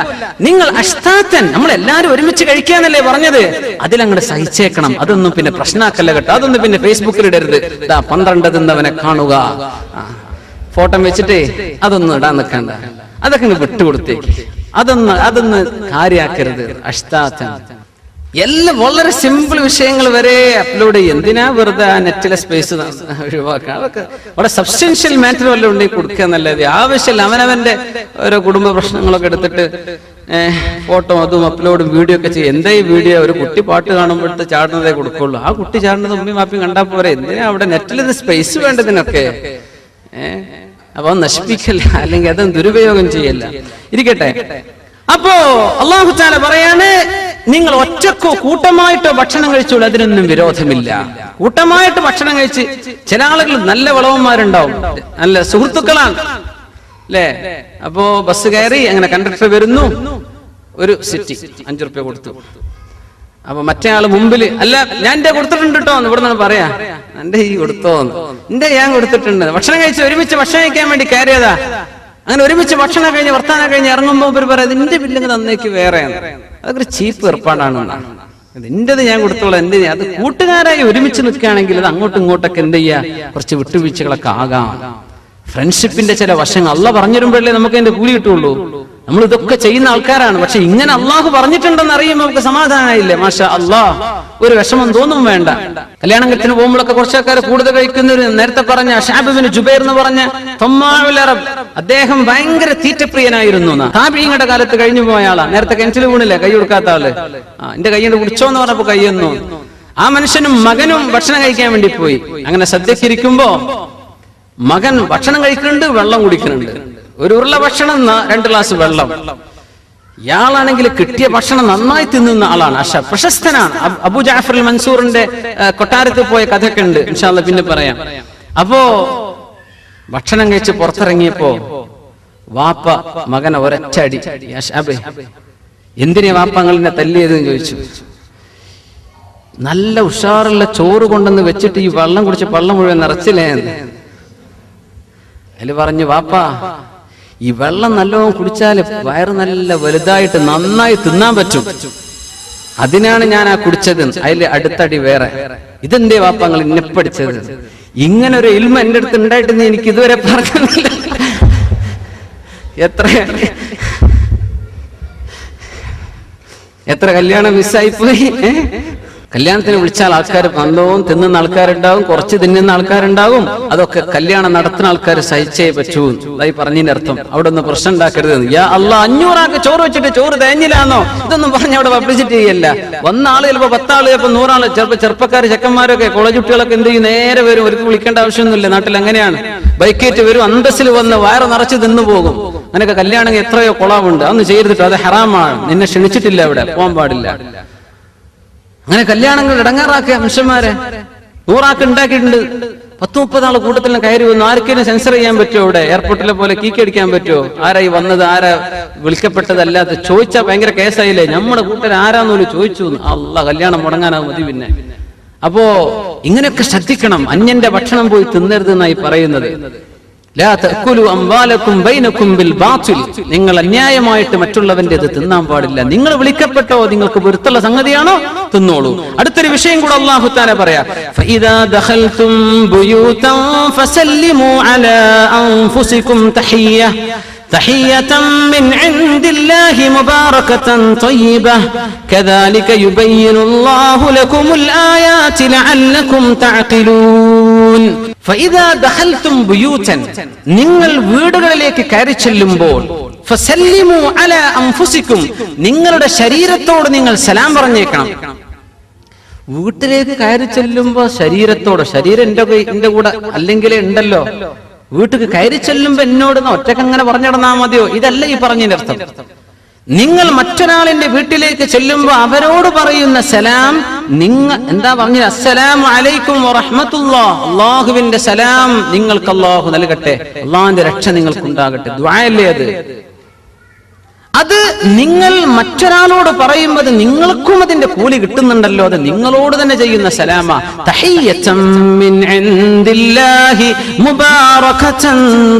നിങ്ങൾ അഷ്താത്തൻ, നമ്മൾ എല്ലാരും ഒരുമിച്ച് കഴിക്കാന്നല്ലേ പറഞ്ഞത്, അതിലങ്ങോട്ട് സഹിച്ചേക്കണം. അതൊന്നും പിന്നെ പ്രശ്നമാക്കല്ല കേട്ടോ, അതൊന്നും പിന്നെ ഫേസ്ബുക്കിൽ ഇടരുത്. 12 തിന്നവനെ കാണുക, ഫോട്ടോ വെച്ചിട്ടേ അതൊന്നും ഇടാൻ നിൽക്കണ്ട, അതൊക്കെ വിട്ടുകൊടുത്തേക്ക്. അതൊന്ന് കാര്യാക്കരുത്. അഷ്താത്തൻ എല്ലാം വളരെ സിമ്പിൾ വിഷയങ്ങൾ വരെ അപ്ലോഡ് ചെയ്യും. എന്തിനാ വെറുതെ നെറ്റിലെ സ്പേസ് ഒഴിവാക്കുക? അതൊക്കെ വളരെ സബ്സ്റ്റൻഷ്യൽ മാറ്റർ വല്ലതും ഉണ്ടെങ്കിൽ കൊടുക്കുക എന്നല്ലാതെ ആവശ്യമില്ല. അവനവന്റെ ഓരോ കുടുംബ പ്രശ്നങ്ങളൊക്കെ എടുത്തിട്ട് ഫോട്ടോ അതും അപ്ലോഡും വീഡിയോ ഒക്കെ ചെയ്യും. എന്താ ഈ വീഡിയോ? ഒരു കുട്ടി പാട്ട് കാണുമ്പോഴത്തെ ചാടുന്നതേ കൊടുക്കുള്ളൂ. ആ കുട്ടി ചാടുന്നത് ഉമ്മയും മാപ്പിയും കണ്ടാൽ പോരെ, എന്തിനാ അവിടെ നെറ്റിൽ സ്പേസ് വേണ്ടതിനൊക്കെ? അപ്പൊ നശിപ്പിക്കല്ല, അല്ലെങ്കിൽ അതും ദുരുപയോഗം ചെയ്യല്ല. ഇരിക്കട്ടെ. അപ്പോ അല്ലാഹു തആല പറയാണ്, നിങ്ങൾ ഒറ്റക്കോ കൂട്ടമായിട്ടോ ഭക്ഷണം കഴിച്ചോളൂ, അതിനൊന്നും വിരോധമില്ല. കൂട്ടമായിട്ട് ഭക്ഷണം കഴിച്ച്, ചില ആളുകൾ നല്ല വളവന്മാരുണ്ടാവും, നല്ല സുഹൃത്തുക്കളാണ് അല്ലേ? അപ്പോ ബസ് കയറി, അങ്ങനെ കണ്ടക്ടർ വരുന്നു, ഒരു സിറ്റി 5 റുപ്യ കൊടുത്തു. അപ്പൊ മറ്റേ ആള് മുമ്പില്, അല്ല ഞാൻ എന്റെ കൊടുത്തിട്ടുണ്ട് കേട്ടോ എന്ന് ഇവിടെ പറയാ, എന്റെ ഈ കൊടുത്തോന്ന്, എന്റെ ഞാൻ കൊടുത്തിട്ടുണ്ട്. ഭക്ഷണം കഴിച്ച് ഒരുമിച്ച് ഭക്ഷണം കഴിക്കാൻ വേണ്ടി കയറിയതാ. അങ്ങനെ ഒരുമിച്ച് ഭക്ഷണം കഴിഞ്ഞ് വർത്താനം കഴിഞ്ഞ് ഇറങ്ങുമ്പോ ഇവർ പറയാം, നിന്റെ ബില്ലിങ് തന്നേക്ക് വേറെയാണ്. അതൊക്കെ ചീപ്പ് ഏർപ്പാടാണ്. എന്റേത് ഞാൻ കൊടുത്തോളാം, എന്റെ. അത് കൂട്ടുകാരായി ഒരുമിച്ച് നിൽക്കുകയാണെങ്കിൽ അത് അങ്ങോട്ടും ഇങ്ങോട്ടൊക്കെ എന്ത് ചെയ്യാ, കുറച്ച് വിട്ടുവീഴ്ചകളൊക്കെ ആകാം. ഫ്രണ്ട്ഷിപ്പിന്റെ ചില വശങ്ങൾ അള്ളാഹ് പറഞ്ഞു തരുമ്പോഴല്ലേ നമുക്ക് അതിന്റെ കൂലി കിട്ടുള്ളൂ. നമ്മൾ ഇതൊക്കെ ചെയ്യുന്ന ആൾക്കാരാണ്. പക്ഷെ ഇങ്ങനെ അള്ളാഹു പറഞ്ഞിട്ടുണ്ടെന്ന് അറിയുമ്പോൾ നമുക്ക് സമാധാനമായില്ലേ? മാഷാ അള്ളാഹ്, ഒരു വിഷമം തോന്നും വേണ്ട. കല്യാണത്തിന് പോകുമ്പോഴൊക്കെ കുറച്ച് ആൾക്കാർ കൂടുതൽ കഴിക്കുന്നവര്, നേരത്തെ പറഞ്ഞ ഷഅബ് ബിൻ ജുബൈർ എന്ന് പറഞ്ഞ തമ്മാഉൽ അറബ്, അദ്ദേഹം ഭയങ്കര തീറ്റപ്രിയനായിരുന്നു. താബീങ്ങളുടെ കാലത്ത് കഴിഞ്ഞു പോയ ആളാ. നേരത്തെ കിണറ്റിൽ വീണില്ലേ കൈ കൊടുക്കാത്ത ആള്, എന്റെ കൈയ്യോട് കുടിച്ചോന്ന് പറഞ്ഞപ്പോ കൈയെന്നു. ആ മനുഷ്യനും മകനും ഭക്ഷണം കഴിക്കാൻ വേണ്ടി പോയി. അങ്ങനെ സദ്യക്കിരിക്കുമ്പോ മകൻ ഭക്ഷണം കഴിക്കുന്നുണ്ട്, വെള്ളം കുടിക്കുന്നുണ്ട്. ഒരു ഉരുള ഭക്ഷണം, 2 ഗ്ലാസ് വെള്ളം. ഇയാളാണെങ്കിൽ കിട്ടിയ ഭക്ഷണം നന്നായി തിന്നുന്ന ആളാണ്. പ്രശസ്തനാണ്. അബൂ ജഅഫർ അൽ മൻസൂറിന്റെ കൊട്ടാരത്തിൽ പോയ കഥയൊക്കെ ഉണ്ട്, ഇൻഷാ അല്ലാഹ് പിന്നെ പറയാം. അപ്പോ ഭക്ഷണം കഴിച്ച് പുറത്തിറങ്ങിയപ്പോ വാപ്പ മകനെ ഒരൊറ്റ അടി. അബേ, എന്തിനാ വാപ്പ നിങ്ങളെന്നെ തല്ലിയതെന്ന് ചോദിച്ചു. നല്ല ഉഷാറുള്ള ചോറ് കൊണ്ടെന്ന് വെച്ചിട്ട് ഈ വെള്ളം കുടിച്ച് പള്ളം മുഴുവൻ നിറച്ചില്ലേ എന്ന്. അതില് പറഞ്ഞു, വാപ്പാ ഈ വെള്ളം നല്ലോണം കുടിച്ചാല് വയറ് നല്ല വലുതായിട്ട് നന്നായി തിന്നാൻ പറ്റും, അതിനാണ് ഞാൻ ആ കുടിച്ചത്. അതില് അടുത്തടി വേറെ, ഇതെന്തേ വാപ്പങ്ങൾ എന്നെ പഠിച്ചത്? ഇങ്ങനെ ഒരു ഇൽമ എന്റെ അടുത്ത് ഉണ്ടായിട്ടെന്ന് എനിക്ക് ഇതുവരെ പറഞ്ഞില്ല. എത്ര കല്യാണം മിസ്സായിപ്പോയി. കല്യാണത്തിന് വിളിച്ചാൽ ആൾക്കാർ നല്ലോണം തിന്നുന്ന ആൾക്കാരുണ്ടാവും, കുറച്ച് തിന്നുന്ന ആൾക്കാരുണ്ടാവും. അതൊക്കെ കല്യാണം നടത്തുന്ന ആൾക്കാർ സഹിച്ചേ പറ്റൂ. അതായി പറഞ്ഞതിന്റെ അർത്ഥം. അവിടെ ഒന്ന് പ്രശ്നം ഉണ്ടാക്കരുത്. യാ അല്ലാ, 500 ആൾക്ക് ചോറ് വെച്ചിട്ട് ചോറ് തേഞ്ഞില്ലാന്നോ ഇതൊന്നും പറഞ്ഞ് അവിടെ പബ്ലിസിറ്റി ചെയ്യല്ല. വന്ന ആള് ചിലപ്പോ 10 ആള്, ചിലപ്പോ 100 ആള്, ചിലപ്പോ ചെറുപ്പക്കാർ ചെക്കന്മാരൊക്കെ കോളേജ് കുട്ടികളൊക്കെ എന്ത് ചെയ്യും, നേരെ വരും. അവർക്ക് വിളിക്കേണ്ട ആവശ്യമൊന്നുമില്ല. നാട്ടിൽ അങ്ങനെയാണ്. ബൈക്കേറ്റ് വരും, അന്തസ്സിൽ വന്ന് വയറ് നിറച്ച് തിന്നു പോകും. അങ്ങനെയൊക്കെ കല്യാണം എത്രയോ കൊളാവുണ്ട്. അതൊന്നും ചെയ്തിട്ട്, അത് ഹറാമാണ്. നിന്നെ ക്ഷണിച്ചിട്ടില്ല, അവിടെ പോകാൻ പാടില്ല. അങ്ങനെ കല്യാണങ്ങൾ ഇടങ്ങാറാക്കിയ മനുഷ്യന്മാരെ 100 ആൾക്ക് ഉണ്ടാക്കിയിട്ടുണ്ട്. 10-30 ആള് കൂട്ടത്തിൽ കയറി വന്നു. ആർക്കെങ്കിലും സെൻസർ ചെയ്യാൻ പറ്റുമോ? ഇവിടെ എയർപോർട്ടിലെ പോലെ കീക്കടിക്കാൻ പറ്റുമോ? ആരായി വന്നത്, ആരാ വിളിക്കപ്പെട്ടതല്ലാതെ ചോദിച്ചാൽ ഭയങ്കര കേസായില്ലേ? നമ്മുടെ കൂട്ടർ ആരാന്നോലും ചോദിച്ചു. അല്ലാഹ്, കല്യാണം മുടങ്ങാനാവും മതി പിന്നെ. അപ്പോ ഇങ്ങനെയൊക്കെ ശ്രദ്ധിക്കണം. അന്യന്റെ ഭക്ഷണം പോയി തിന്നരുത് എന്നായി പറയുന്നത്. ലാ തഅകുലു അംവാലകും ബൈനകും ബിൽ ബാത്തിൽ, നിങ്ങൾ അന്യായമായിട്ട് മറ്റുള്ളവന്റേത് തിന്നാൻ പാടില്ല. നിങ്ങൾ വിളിക്കപ്പെട്ടോ, നിങ്ങൾക്ക് പൊരുത്തുള്ള സംഗതിയാണോ, തിന്നോളൂ. അടുത്തൊരു വിഷയം കൂടെ അല്ലാഹു തആല പറയാ, ഫഇദാ ദഖൽതും ബുയൂതൻ ഫസല്ലിമു അലാ അൻഫുസികും തഹിയ്യതൻ മിൻ ഇൻദില്ലാഹി മുബാറകതൻ ത്വയ്യിബah കദാലിക യുബയ്യിനുല്ലാഹു ലകുമുൽ ആയാതി ലഅല്ലകും തഅഖിലൂൻ. ഫഇദാ ദഖൽതും ബുയൂതൻ, നിങ്ങൾ വീടുകളിലേക്ക് കയറി ചെല്ലുമ്പോൾ, ഫസല്ലിമു അലാ അൻഫുസികും, നിങ്ങളുടെ ശരീരത്തോട് നിങ്ങൾ സലാം പറഞ്ഞേക്കണം. വീട്ടിലേക്ക് കയറി ചെല്ലുമ്പോ ശരീരത്തോട്, ശരീരം എന്റെ കൂടെ അല്ലെങ്കിലേ ഉണ്ടല്ലോ. വീട്ടിൽ കയറി ചെല്ലുമ്പോ എന്നോട് ഒറ്റക്ക് അങ്ങനെ പറഞ്ഞിടന്നാ മതിയോ? ഇതല്ല ഈ പറഞ്ഞതിന്റെ അർത്ഥം. നിങ്ങൾ മറ്റൊരാളിന്റെ വീട്ടിലേക്ക് ചെല്ലുമ്പോ അവരോട് പറയുന്ന സലാം, നിങ്ങൾ എന്താ പറഞ്ഞത്? അസ്സലാമു അലൈക്കും വറഹ്മത്തുള്ളാഹ്, അല്ലാഹുവിന്റെ സലാം നിങ്ങൾക്ക് അല്ലാഹു നൽകട്ടെ, അല്ലാഹുവിന്റെ രക്ഷ നിങ്ങൾക്കുണ്ടാകട്ടെ. ദുആയല്ലേ അത്? അത് നിങ്ങൾ മറ്റൊരാളോട് പറയുമ്പോൾ നിങ്ങൾക്കും അതിന്റെ കൂലി കിട്ടുന്നുണ്ടല്ലോ. അത് നിങ്ങളോട് തന്നെ ചെയ്യുന്ന സലാമ. തഹിയ്യതൻ മിൻ ഇൻദില്ലാഹി മുബാറകതൻ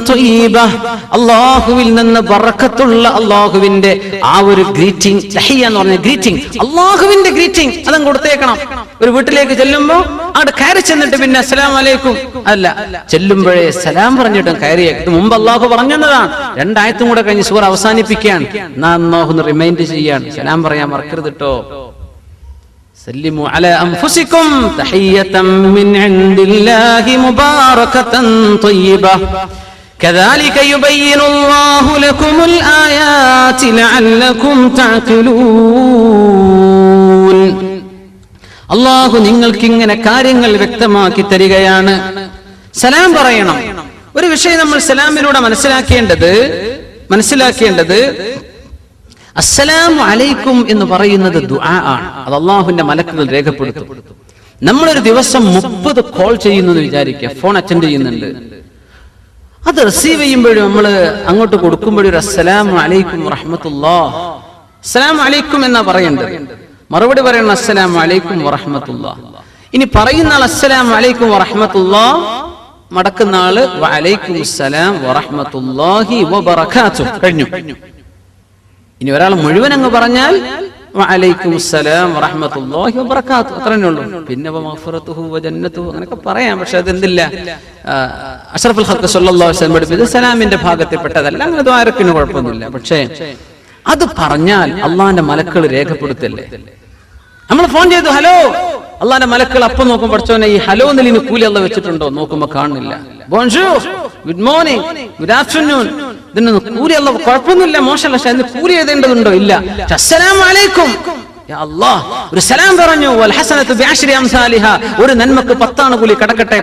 ത്വയ്യിബah, അല്ലാഹുവിൽ നിന്ന് ബറക്കത്തുള്ള അല്ലാഹുവിന്റെ ആ ഒരു ഗ്രീറ്റിംഗ്. തഹിയ്യ എന്ന് പറഞ്ഞ ഗ്രീറ്റിംഗ്, അല്ലാഹുവിന്റെ ഗ്രീറ്റിംഗ് അതും കൊടുത്തേക്കണം. ഒരു വീട്ടിലേക്ക് ചെല്ലുമ്പോ അവിടെ കയറി ചെന്നിട്ട് പിന്നെ അസ്സലാമു അലൈക്കും അല്ല, ചെല്ലുമ്പോഴേ സലാം പറഞ്ഞിട്ടും കയറിയേ. ഇത് മുമ്പ് അല്ലാഹു പറഞ്ഞതാണ്. 2 ആയത്തും കൂടെ കഴിഞ്ഞ് സൂറ അവസാനിപ്പിക്കുകയാണ്. നാം റിമൈൻഡ് ചെയ്യാൻ, സലാം പറയാൻ മറക്കരുത് കേട്ടോ. സല്ലിമു അലാ അൻഫുസികും തഹിയ്യതൻ മിൻ ഇൻദില്ലാഹി മുബാറകതൻ ത്വയ്യിബah കദാലിക യുബയ്യിനുല്ലാഹു ലകുമുൽ ആയാതി ലഅല്ലകും തഅഖിലൂൻ. അല്ലാഹു നിങ്ങൾക്ക് ഇങ്ങനെ കാര്യങ്ങൾ വ്യക്തമാക്കി തരികയാണ്. സലാം പറയണം. ഒരു വിഷയം നമ്മൾ സലാമിലൂടെ മനസ്സിലാക്കേണ്ടത് അസ്സലാമു അലൈക്കും എന്ന് പറയുന്നത് ദുആ ആണ്. അത് അല്ലാഹുവിന്റെ മലക്കുകൾ രേഖപ്പെടുത്തും. നമ്മളൊരു ദിവസം 30 കോൾ ചെയ്യുന്നു എന്ന് വിചാരിക്കുക, ഫോൺ അറ്റൻഡ് ചെയ്യുന്നുണ്ട്. അത് റിസീവ് ചെയ്യുമ്പോഴും നമ്മൾ അങ്ങോട്ട് കൊടുക്കുമ്പോഴും ഒരു അസ്സലാമു അലൈക്കും വറഹ്മത്തുള്ളാഹ്, അസ്സലാമു അലൈക്കും എന്നാ പറയേണ്ടത്. മറുപടി പറയണം അസ്സലാമു അലൈക്കും വറഹ്മത്തുള്ളാഹ്. ഇനി പറയുന്ന ആൾ അസ്സലാമു അലൈക്കും വറഹ്മത്തുള്ളാഹ്, മടക്കുന്ന ആള് വഅലൈക്കും അസ്സലാം വറഹ്മത്തുള്ളാഹി വബറകാതുഹു. കഴിഞ്ഞു. ഇനി ഒരാൾ മുഴുവൻ അങ്ങ് പറഞ്ഞാൽ വഅലൈക്കുമുസ്സലാം വറഹ്മത്തുള്ളാഹി വബറകാതുഹു അത്രയേ ഉള്ളൂ. പിന്നെ വമഗ്ഫിറതുഹു വജന്നതുഹു അങ്ങനെയൊക്കെ പറയാം. പക്ഷെ അതെന്തില്ല, അഷ്റഫുൽ ഖൽഖ് സല്ലല്ലാഹു അലൈഹി വസല്ലം പഠിപ്പിച്ചത് സലാമിന്റെ ഭാഗത്തിൽപ്പെട്ടതല്ല. അങ്ങനെ ദ്വാരക്കിന് കുഴപ്പമൊന്നുമില്ല. പക്ഷേ അത് പറഞ്ഞാൽ അള്ളാന്റെ മലക്കുകൾ രേഖപ്പെടുത്തല്ലേ. നമ്മൾ ഫോൺ ചെയ്തു ഹലോ, അള്ളാന്റെ മലക്കുകൾ അപ്പം നോക്കും, പഠിച്ചോനെ ഈ ഹലോ നിലിന് കൂലി അള്ള വെച്ചിട്ടുണ്ടോ, നോക്കുമ്പോ കാണുന്നില്ല. ബോൺജൂർ, ഗുഡ് മോർണിംഗ്, ഗുഡ് ആഫ്റ്റർനൂൺ, ഇതിനൊന്നും കൂലി അള്ള കുഴപ്പമൊന്നുമില്ല, മോശമല്ല, പക്ഷെ അതിന് കൂലി എഴുതേണ്ടതുണ്ടോ? ഇല്ല. അസ്സലാമു അലൈക്കും, യാ അല്ലാഹ്, ഒരു സലാം പറഞ്ഞു, വൽ ഹസനതു ബിഅശ്രി അംസാലിഹ, ഒരു നന്മക്ക് 10 കൂലി, കടക്കട്ടെ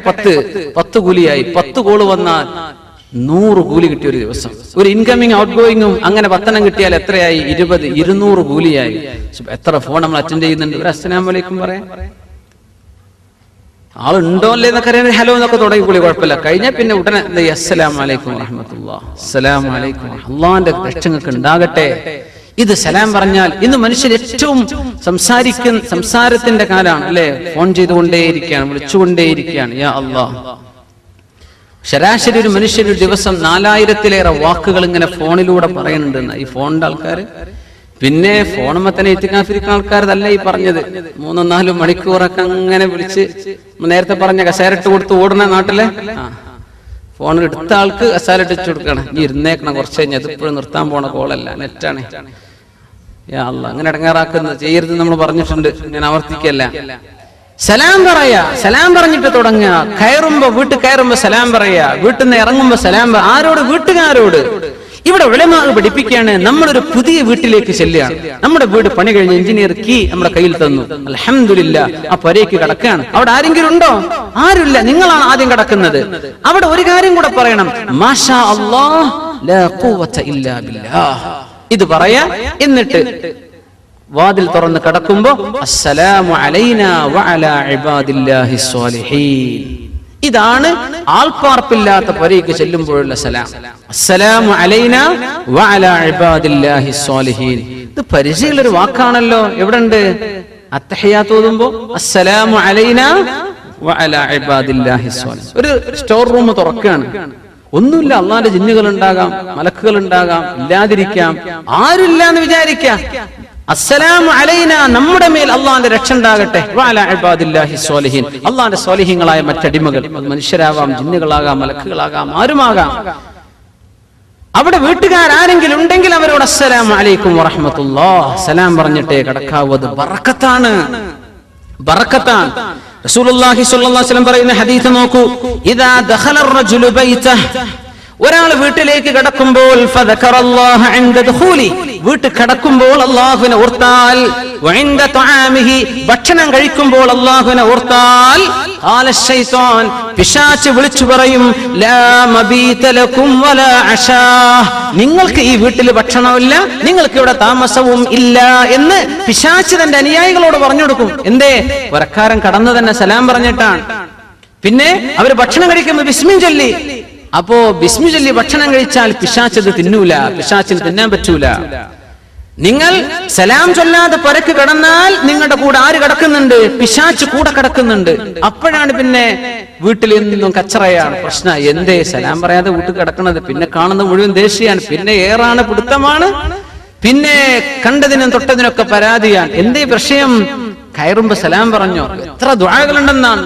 10 കൂലിയായി. 10 കോള് വന്നാൽ 100 കൂലി കിട്ടിയ ഒരു ദിവസം. ഒരു ഇൻകമിങ് ഔട്ട് ഗോയിങ്ങും അങ്ങനെ 10 കിട്ടിയാൽ എത്രയായി? 20, 200 കൂലിയായി. എത്ര ഫോൺ നമ്മൾ അറ്റൻഡ് ചെയ്യുന്നുണ്ട്? ഒരു അസ്സലാമു അലൈക്കും പറയാം. ആളുണ്ടോ അല്ലേ എന്നൊക്കെ അറിയാൻ ഹലോ എന്നൊക്കെ തുടങ്ങി കൂലി കുഴപ്പമില്ല. കഴിഞ്ഞാൽ പിന്നെ ഉടനെ അസ്സലാമു അലൈക്കും വറഹ്മത്തുള്ളാഹി, അസ്സലാമു അലൈക്കും, അള്ളാന്റെ രക്ഷങ്ങൾക്ക് ഉണ്ടാകട്ടെ. ഇത് സലാം പറഞ്ഞാൽ ഇന്ന് മനുഷ്യർ ഏറ്റവും സംസാരത്തിന്റെ കാലാണ് അല്ലെ. ഫോൺ ചെയ്തുകൊണ്ടേയിരിക്കുകയാണ്, വിളിച്ചുകൊണ്ടേയിരിക്കുകയാണ്. യാ അല്ലാഹ്, ശരാശരി ഒരു മനുഷ്യനൊരു ദിവസം 4000-ലേറെ വാക്കുകൾ ഇങ്ങനെ ഫോണിലൂടെ പറയുന്നുണ്ട് ഈ ഫോണിന്റെ ആൾക്കാര്. പിന്നെ ഫോണുമ്മ തന്നെ ഇത്തിക്കാഫിരിക്കുന്ന ആൾക്കാരല്ല ഈ പറഞ്ഞത്. 3-4 മണിക്കൂറൊക്കെ അങ്ങനെ വിളിച്ച്, നേരത്തെ പറഞ്ഞ കസേരട്ട് കൊടുത്ത് ഓടുന്ന നാട്ടിലെ ഫോണിൽ എടുത്ത ആൾക്ക് കസേരട്ട് വെച്ച് കൊടുക്കണം. ഈ ഇരുന്നേക്കണം കുറച്ച് കഴിഞ്ഞാൽ, അതിപ്പോഴും നിർത്താൻ പോണ കോളല്ല, നെറ്റാണ്. യാ അല്ലാഹ്, അങ്ങനെ ഇടങ്ങാറാക്കുന്നത് ചെയ്യരുത് നമ്മൾ പറഞ്ഞിട്ടുണ്ട്, ഞാൻ ആവർത്തിക്കല്ല. സലാം പറയാ, സലാം പറഞ്ഞിട്ട് തുടങ്ങുക. വീട്ടിൽ കയറുമ്പോ സലാം പറയാ, വീട്ടിൽ നിന്ന് ഇറങ്ങുമ്പോ സലാം. ആരോട്? വീട്ടുകാരോട്. ഇവിടെ ഉലമാ പഠിപ്പിക്കുകയാണ്, നമ്മളൊരു പുതിയ വീട്ടിലേക്ക് ചെല്ലുകയാണ്. നമ്മുടെ വീട് പണി കഴിഞ്ഞ് എഞ്ചിനീയർ കീ നമ്മുടെ കയ്യിൽ തന്നു, അൽഹംദുലില്ലാഹ്, ആ പുരയ്ക്ക് കിടക്കുകയാണ്. അവിടെ ആരെങ്കിലും ഉണ്ടോ? ആരുമില്ല, നിങ്ങളാണ് ആദ്യം കിടക്കുന്നത്. അവിടെ ഒരു കാര്യം കൂടെ പറയണം, മാഷാ അല്ലാഹ് ലാ ഖുവത ഇല്ലാ ബില്ലാഹ്, ഇത് പറയാ. എന്നിട്ട് വാതിൽ തുറന്ന് കിടക്കുമ്പോ അസ്സലാമു അലൈനാ വഅലാ ഇബാദില്ലാഹി സ്വാലിഹീൻ. ഇതാണ് ആൾപ്പാർപ്പില്ലാത്ത പുരയ്ക്ക് ചെല്ലുമ്പോഴുള്ള സലാം. അസ്സലാമു അലൈനാ വഅലാ ഇബാദില്ലാഹി സ്വാലിഹീൻ. ഇത് പരിചയമുള്ളൊരു വാക്കാണല്ലോ. എവിടെയുണ്ട്? അത്തഹിയാത്ത് ഓതുമ്പോ അസ്സലാമു അലൈനാ വഅലാ ഇബാദില്ലാഹി സ്വാലിഹീൻ. ഒരു സ്റ്റോർ റൂം തുറക്കുകയാണ്. ഒന്നുമില്ല, അള്ളാന്റെ ജിന്നുകൾ ഉണ്ടാകാം, മലക്കുകൾ ഉണ്ടാകാം, ഇല്ലാതിരിക്കാം, ആരുമില്ല എന്ന് വിചാരിക്കാം. അസ്സലാമു അലൈനാ, നമ്മുടെ മേൽ അള്ളാന്റെ രക്ഷ ഉണ്ടാകട്ടെ, വഅലാ ഇബാദില്ലാഹി സ്വാലിഹീൻ, അള്ളാന്റെ സ്വാലിഹീങ്ങളായ മറ്റടിമകൾ, മനുഷ്യരാവാം, ജിന്നുകളാകാം, മലക്കുകളാകാം, ആരുമാകാം. അവിടെ വീട്ടുകാരെങ്കിലും ഉണ്ടെങ്കിൽ അവരോട് അസ്സലാമു അലൈക്കും വറഹ്മത്തുള്ളാഹ് സലാം പറഞ്ഞിട്ടേ കിടക്കാവൂ. അത് ബറക്കത്താണ്, ബറക്കത്താണ്. റസൂലുള്ളാഹി സ്വല്ലല്ലാഹു അലൈഹി വസല്ലം പറയുന്ന ഹദീസ് നോക്കൂ, ഇദാ ദഖല അർ-റജുലു ബൈതഹു, ഒരാൾ വീട്ടിലേക്ക് കടക്കുമ്പോൾ ഫദകറല്ലാഹ ഇൻദ ദുഖൂലി, വീട്ടിൽ കടക്കുമ്പോൾ അല്ലാഹുവിനെ ഓർത്താൽ, വഇൻദ തആമിഹി, ഭക്ഷണം കഴിക്കുമ്പോൾ അല്ലാഹുവിനെ ഓർത്താൽ, ഖാല ശൈത്താൻ, പിശാച് വിളിച്ചു പറയും, ലാ മബീത ലക്കും വലാ അശാ, നിങ്ങൾക്ക് ഈ വീട്ടിൽ ഭക്ഷണമില്ല, നിങ്ങൾക്ക് ഇവിടെ താമസവും ഇല്ല എന്ന് പിശാച് തന്റെ അനുയായികളോട് പറഞ്ഞു കൊടുക്കും. എന്തേ? വരക്കാരൻ കടന്നു തന്നെ സലാം പറഞ്ഞിട്ടാണ്. പിന്നെ അവര് ഭക്ഷണം കഴിക്കുമ്പോൾ ബിസ്മി ചൊല്ലി. അപ്പോ ബിസ്മി ചൊല്ലി ഭക്ഷണം കഴിച്ചാൽ പിശാച് അത് തിന്നൂല, പിശാചിന് തിന്നാൻ പറ്റൂല. നിങ്ങൾ സലാം ചൊല്ലാതെ പുരക്ക് കിടന്നാൽ നിങ്ങളുടെ കൂടെ ആര് കിടക്കുന്നുണ്ട്? പിശാച് കൂടെ കിടക്കുന്നുണ്ട്. അപ്പോഴാണ് പിന്നെ വീട്ടിൽ നിന്നും കച്ചറയാണ്, പ്രശ്നം. എന്തേ സലാം പറയാതെ വീട്ടിൽ കിടക്കുന്നത്? പിന്നെ കാണുന്ന മുഴുവൻ ദേഷ്യമാണ്, പിന്നെ ഏറാണ്, പിടുത്തമാണ്, പിന്നെ കണ്ടതിനും തൊട്ടതിനൊക്കെ പരാതിയാണ്. എന്തേ വിഷയം? കയറുമ്പോ സലാം പറഞ്ഞോ? എത്ര ദുആകളുണ്ടെന്നാണ്.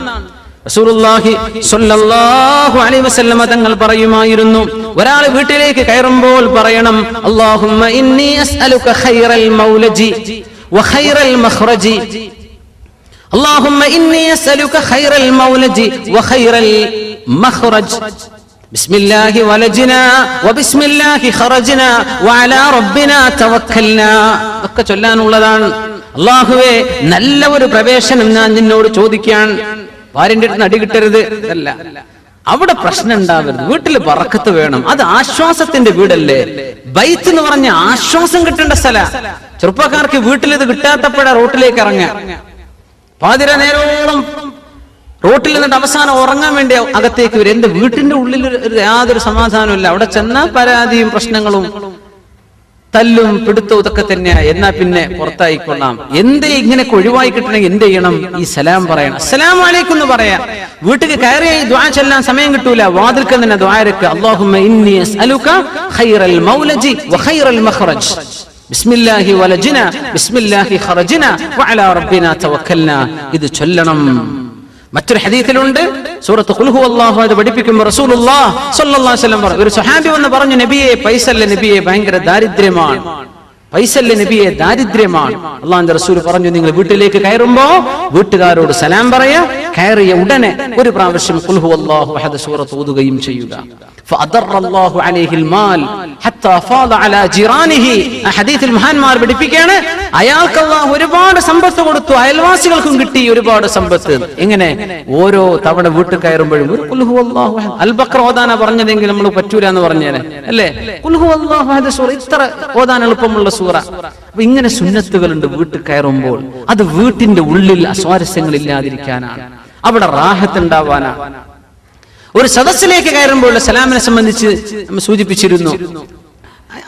റസൂലുള്ളാഹി സ്വല്ലല്ലാഹു അലൈഹി വസല്ലം തങ്ങൾ പറയുമായിരുന്നു, ഒരാൾ വീട്ടിലേക്ക് കയറുമ്പോൾ പറയണം, അല്ലാഹുമ്മ ഇന്നി അസ്അലുക ഖൈറൽ മൗലജി വഖൈറൽ മഖ്റജി, അല്ലാഹുമ്മ ഇന്നി അസ്അലുക ഖൈറൽ മൗലജി വഖൈറൽ മഖ്റജ്, ബിസ്മില്ലാഹി വലജ്നാ വബിസ്മില്ലാഹി ഖറജ്നാ വഅലാ റബ്ബിനാ തവക്കൽനാ. ഒക്കെ ചൊല്ലാനുള്ളതാണ്. അല്ലാഹുവേ, നല്ല ഒരു പ്രവേശനം ഞാൻ നിന്നോട് ചോദിക്കാൻ. ഭാര്യന്റെ അടുത്ത് അടി കിട്ടരുത്, അതല്ല. അവിടെ പ്രശ്നം ഉണ്ടാവരുത്. വീട്ടിൽ ബറക്കത്ത് വേണം. അത് ആശ്വാസത്തിന്റെ വീടല്ലേ. ബൈത്ത് എന്ന് പറഞ്ഞ ആശ്വാസം കിട്ടേണ്ട സ്ഥല. ചെറുപ്പക്കാർക്ക് വീട്ടിൽ ഇത് കിട്ടാത്തപ്പോഴാ റോട്ടിലേക്ക് ഇറങ്ങുക. പാതിര നേരോളം റോട്ടിൽ നിന്നിട്ട് അവസാനം ഉറങ്ങാൻ വേണ്ടി അകത്തേക്ക് വരും. എന്റെ വീട്ടിന്റെ ഉള്ളിൽ യാതൊരു സമാധാനമില്ല. അവിടെ ചെന്നാൽ പരാതിയും പ്രശ്നങ്ങളും തല്ലും പിടുത്തവും ഇതൊക്കെ തന്നെയാ. എന്നാ പിന്നെ പുറത്തായിക്കൊള്ളാം. എന്തേ ഇങ്ങനെയൊക്കെ ഒഴിവായി കിട്ടണമെങ്കിൽ എന്ത് ചെയ്യണം? ഈ സലാം പറയണം. അസ്സലാമു അലൈക്കും എന്ന് പറയാം. വീട്ടിൽ കയറി ദുആ ചൊല്ലാൻ സമയം കിട്ടൂല, വാതിൽക്കൽ തന്നെ ദുആ ഇറക്കുക. അല്ലാഹുമ്മ ഇന്നി അസ്അലുക ഖൈറൽ മൗലജി വഖൈറൽ മഖ്റജ്, ബിസ്മില്ലാഹി വലജ്ന ബിസ്മില്ലാഹി ഖറജ്ന വഅലാ റബ്ബിനാ തവക്കൽനാ. ഇത് ചൊല്ലണം. മറ്റൊരു ഹദീസിലുണ്ട്, സൂറത്ത് ഖുൽ ഹുവല്ലാഹു അത് പഠിപ്പിക്കുമ്പോൾ റസൂലുള്ളാഹി സ്വല്ലല്ലാഹു അലൈഹി വസല്ലം പറഞ്ഞു, ഒരു സ്വഹാബി വന്ന് പറഞ്ഞു, നബിയെ, പൈസല്ല നബിയെ, ഭയങ്കര ദാരിദ്ര്യമാണ്. പൈസല്ല നബിയെ, ദാരിദ്ര്യമാണ്. അള്ളാഹുവിന്റെ റസൂൽ പറഞ്ഞു, നിങ്ങൾ വീട്ടിലേക്ക് കയറുമ്പോ വീട്ടുകാരോട് സലാം പറയാ, കയറിയ ഉടനെ ഒരു പ്രാവശ്യം ഖുൽ ഹുവല്ലാഹു അഹദ് സൂറത്ത് ഓതുകയും ചെയ്യുക. ഫഅദറല്ലാഹു അലൈഹിൽ മാൽ ഹത്താ ഫാദ അലാ ജിറാനിഹി. ആ ഹദീസിൽ മഹാന്മാർ പഠിപ്പിക്കുകയാണ്, അയാൾക്ക് അല്ലാഹു ഒരുപാട് സമ്പത്ത് കൊടുത്തു, അയൽവാസികൾക്കും കിട്ടി ഒരുപാട് സമ്പത്ത്. എങ്ങനെ? ഓരോ തവണ വീട്ടിൽ കയറുമ്പോഴും ഒരു ഖുൽ ഹുവല്ലാഹു അഹദ്. അൽ ബഖറ ഓതാനാ പറഞ്ഞതെങ്കിൽ നമ്മൾ പറ്റൂല എന്ന് പറഞ്ഞേനെ അല്ലേ? ഖുൽ ഹുവല്ലാഹു അഹദ് സൂറ ഇത്ര ഓതാൻ എളുപ്പമുള്ള സൂറ. അപ്പൊ ഇങ്ങനെ സുന്നത്തുകളുണ്ട് വീട്ടിൽ കയറുമ്പോൾ. അത് വീട്ടിന്റെ ഉള്ളിൽ അസ്വാരസ്യങ്ങൾ ഇല്ലാതിരിക്കാനാണ്, അവിടെ റാഹത്ത് ഉണ്ടാവാനാണ്. ഒരു സദസ്സിലേക്ക് കയറുമ്പോൾ സലാമിനെ സംബന്ധിച്ച് നമ്മൾ സൂചിപ്പിച്ചിരുന്നു.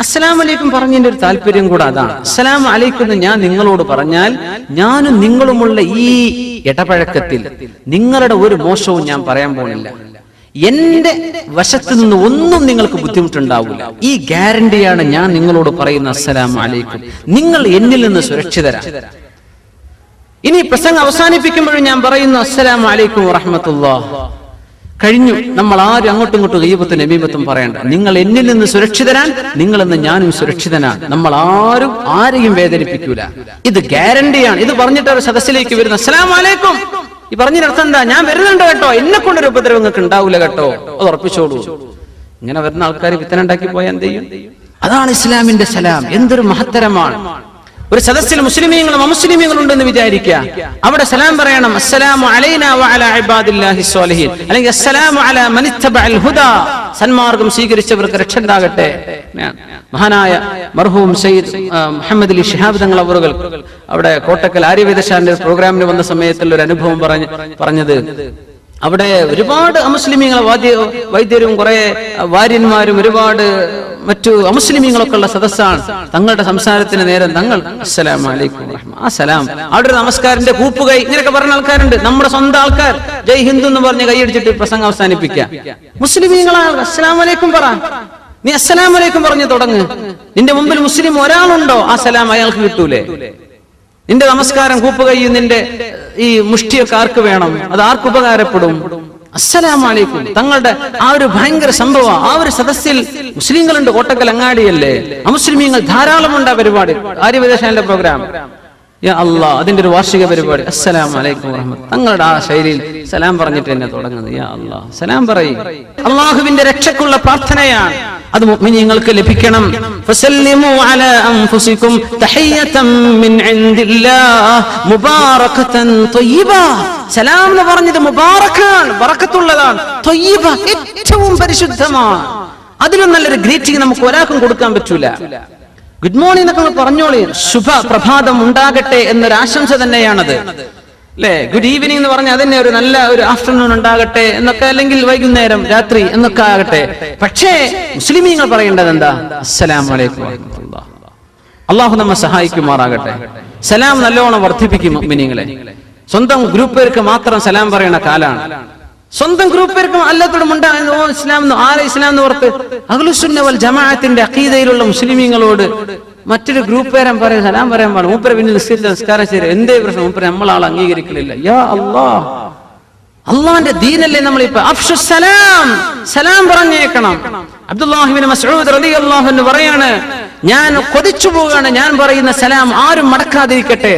അസ്സലാമു അലൈക്കും പറഞ്ഞതിന്റെ ഒരു താല്പര്യം കൂടെ അതാണ്. അസ്സലാമു അലൈക്കും എന്ന് ഞാൻ നിങ്ങളോട് പറഞ്ഞാൽ, ഞാനും നിങ്ങളുമുള്ള ഈ ഇടപഴക്കത്തിൽ നിങ്ങളുടെ ഒരു മോശവും ഞാൻ പറയാൻ പോകുന്നില്ല. എന്റെ വശത്ത് നിന്ന് ഒന്നും നിങ്ങൾക്ക് ബുദ്ധിമുട്ടുണ്ടാവില്ല. ഈ ഗ്യാരണ്ടിയാണ് ഞാൻ നിങ്ങളോട് പറയുന്ന അസ്സലാമു അലൈക്കും. നിങ്ങൾ എന്നിൽ നിന്ന് സുരക്ഷിതരാണ്. ഇനി പ്രസംഗം അവസാനിപ്പിക്കുമ്പോഴും ഞാൻ പറയുന്നു അസ്സലാമു അലൈക്കും വറഹ്മത്തുള്ളാഹി. കഴിഞ്ഞു. നമ്മൾ ആരും അങ്ങോട്ടും ഇങ്ങോട്ടും ഗീബത്തും നമീമത്തും പറയണ്ട. നിങ്ങൾ എന്നിൽ നിന്ന് സുരക്ഷിതരാൻ, നിങ്ങളെന്ന് ഞാനും സുരക്ഷിതനാണ്. നമ്മൾ ആരും ആരെയും വേദനിപ്പിക്കൂല. ഇത് ഗ്യാരണ്ടിയാണ്. ഇത് പറഞ്ഞിട്ട് ഒരു സദസ്സിലേക്ക് വരുന്ന അസ്സലാമു അലൈക്കും, ഈ പറഞ്ഞതിനർത്ഥം എന്താ? ഞാൻ വരുന്നുണ്ട് കേട്ടോ, എന്നെ കൊണ്ടൊരു ഉപദ്രവം നിങ്ങൾക്ക് ഉണ്ടാവൂല കേട്ടോ, അത് ഉറപ്പിച്ചോളൂ. ഇങ്ങനെ വരുന്ന ആൾക്കാർ വിത്തനുണ്ടാക്കി പോയാൽ എന്ത് ചെയ്യും? അതാണ് ഇസ്ലാമിന്റെ സലാം. എന്തൊരു മഹത്തരമാണ്. ഒരു സദസ്സിൽ മുസ്ലിമീങ്ങളും അമുസ്ലിമീങ്ങളും ഉണ്ടെന്ന് വിചാരിക്കുക, അവിടെ സലാം പറയണം, അസ്സലാമു അലൈനാ വഅലാ ഇബാദില്ലാഹി സ്വാലിഹീൻ, അല്ലെങ്കിൽ അസ്സലാമു അലാ മനിത്തബഅൽ ഹുദാ, സന്മാർഗം സ്വീകരിച്ചവർക്ക് രക്ഷ ഉണ്ടാകട്ടെ. മഹാനായ മർഹൂം സയ്യിദ് മുഹമ്മദ് അലി ശിഹാബ് തങ്ങൾ അവറുകൾ അവിടെ കോട്ടക്കൽ ആര്യവേദശാലയുടെ പ്രോഗ്രാമിന് വന്ന സമയത്തുള്ള ഒരു അനുഭവം പറഞ്ഞത്, അവിടെ ഒരുപാട് അമുസ്ലിമീങ്ങൾ വൈദ്യരും കുറെ വാര്യന്മാരും ഒരുപാട് മറ്റു അമുസ്ലിമീങ്ങളൊക്കെ ഉള്ള സദസ്സാണ്. തങ്ങളുടെ സംസാരത്തിന് നേരം തങ്ങൾ അസ്സലാമു അലൈക്കും വറഹ്മ, ആ സലാം, അവിടെ ഒരു നമസ്കാരന്റെ കൂപ്പുകൈ ഇങ്ങനെയൊക്കെ പറഞ്ഞ ആൾക്കാരുണ്ട്. നമ്മുടെ സ്വന്തം ആൾക്കാർ ജയ് ഹിന്ദു എന്ന് പറഞ്ഞ് കൈയടിച്ചിട്ട് പ്രസംഗം അവസാനിപ്പിക്കുക. മുസ്ലിമീങ്ങളാണ് അസ്സലാമു അലൈക്കും പറ, നീ അസ്സലാമു അലൈക്കും പറഞ്ഞു തുടങ്ങ്. നിന്റെ മുമ്പിൽ മുസ്ലിം ഒരാളുണ്ടോ, ആ സലാം അയാൾക്ക് കിട്ടൂലേ? നിന്റെ നമസ്കാരം കൂപ്പുകയും നിന്റെ ഈ മുഷ്ടിയൊക്കെ ആർക്ക് വേണം? അത് ആർക്ക് ഉപകാരപ്പെടും? അസ്സലാമു അലൈക്കും. തങ്ങളുടെ ആ ഒരു ഭയങ്കര സംഭവം. ആ ഒരു സദസ്സിൽ മുസ്ലിങ്ങളുണ്ട്, കോട്ടക്കൽ അങ്ങാടിയല്ലേ, അമുസ്ലിമീങ്ങൾ ധാരാളമുണ്ട്. ആ പരിപാടി ആര്യവേദശാലയുടെ പ്രോഗ്രാം, യാ അല്ലാഹ്, അതിന്റെ ഒരു വാർഷിക പരിപാടി. അസ്സലാമു അലൈക്കും വറഹ്മത്ത്. തങ്ങളുടെ ആ ശൈലിയിൽ സലാം പറഞ്ഞിട്ട് എന്നെ തുടങ്ങുന്നത്. യാ അല്ലാഹ്, സലാം പറയും. അള്ളാഹുവിന്റെ രക്ഷക്കുള്ള പ്രാർത്ഥനയാണ്. അത് മുഅ്മിനീങ്ങൾക്ക് ലഭിക്കണം. ഫസല്ലിമു അലാ അൻഫുസികും തഹിയ്യതൻ മിൻ ഇൻദില്ലാഹ് മുബാറകതൻ ത്വയ്യിബ. സലാം എന്ന് പറഞ്ഞത് മുബാറക്കാണ്, ബറക്കത്തുള്ളതാണ്. ത്വയ്യിബ, ഏറ്റവും പരിശുദ്ധമാണ്. അതിലും നല്ലൊരു ഗ്രീറ്റിംഗ് നമുക്ക് ഒരാൾക്കും കൊടുക്കാൻ പറ്റൂല. ഗുഡ് മോർണിംഗ് എന്നൊക്കെ നമ്മൾ പറഞ്ഞോളി, ശുഭ പ്രഭാതം ഉണ്ടാകട്ടെ എന്നൊരു ആശംസ തന്നെയാണത് അല്ലെ? ഗുഡ് ഈവനിങ് എന്ന് പറഞ്ഞാൽ അതന്നെ ഒരു നല്ല ഒരു ആഫ്റ്റർനൂൺ ഉണ്ടാകട്ടെ എന്നൊക്കെ, അല്ലെങ്കിൽ വൈകുന്നേരം രാത്രി എന്നൊക്കെ ആകട്ടെ. പക്ഷേ മുസ്ലിമീങ്ങൾ പറയേണ്ടത് എന്താ? അസ്സലാമു അലൈക്കും വറഹ്മത്തുള്ളാഹി. അള്ളാഹു നമ്മെ സഹായിക്കുമാറാകട്ടെ. സലാം നല്ലോണം വർദ്ധിപ്പിക്കും മുഅ്മിനീങ്ങളെ. സ്വന്തം ഗ്രൂപ്പുകാർക്ക് മാത്രം സലാം പറയുന്ന കാലാണ്. സ്വന്തം ഗ്രൂപ്പുകാർക്കും അല്ലാത്തോടും ഉണ്ടാകുന്ന ഓ ഇസ്ലാം ആരെ ഇസ്ലാം എന്ന് ഓർത്ത് അഹ്ലുസുന്ന വൽ ജമാഅത്തിന്റെ അഖീദയിലുള്ള മുസ്ലിമീങ്ങളോട് മറ്റൊരു ഗ്രൂപ്പുകാരൻ പറയാൻ സലാം പറയാൻ പാടില്ല. മൂപ്പരെ പിന്നിൽ നിസ്കാരം ചെയ്ത് എന്തേ പ്രശ്നം? മൂപ്പരെ നമ്മളാൾ അംഗീകരിക്കലില്ല. യാ അല്ലാഹ്, അള്ളാന്റെ ദീനല്ലേ നമ്മളിപ്പോ. അഫ്ശു സലാം, സലാം പറഞ്ഞേക്കണം. അബ്ദുല്ലാഹി ഇബ്നു മസ്ഊദ് റളിയല്ലാഹു അൻഹു പറയാണ്, ഞാൻ കൊതിച്ചു പോവുകയാണ്, ഞാൻ പറയുന്ന സലാം ആരും മടക്കാതിരിക്കട്ടെ.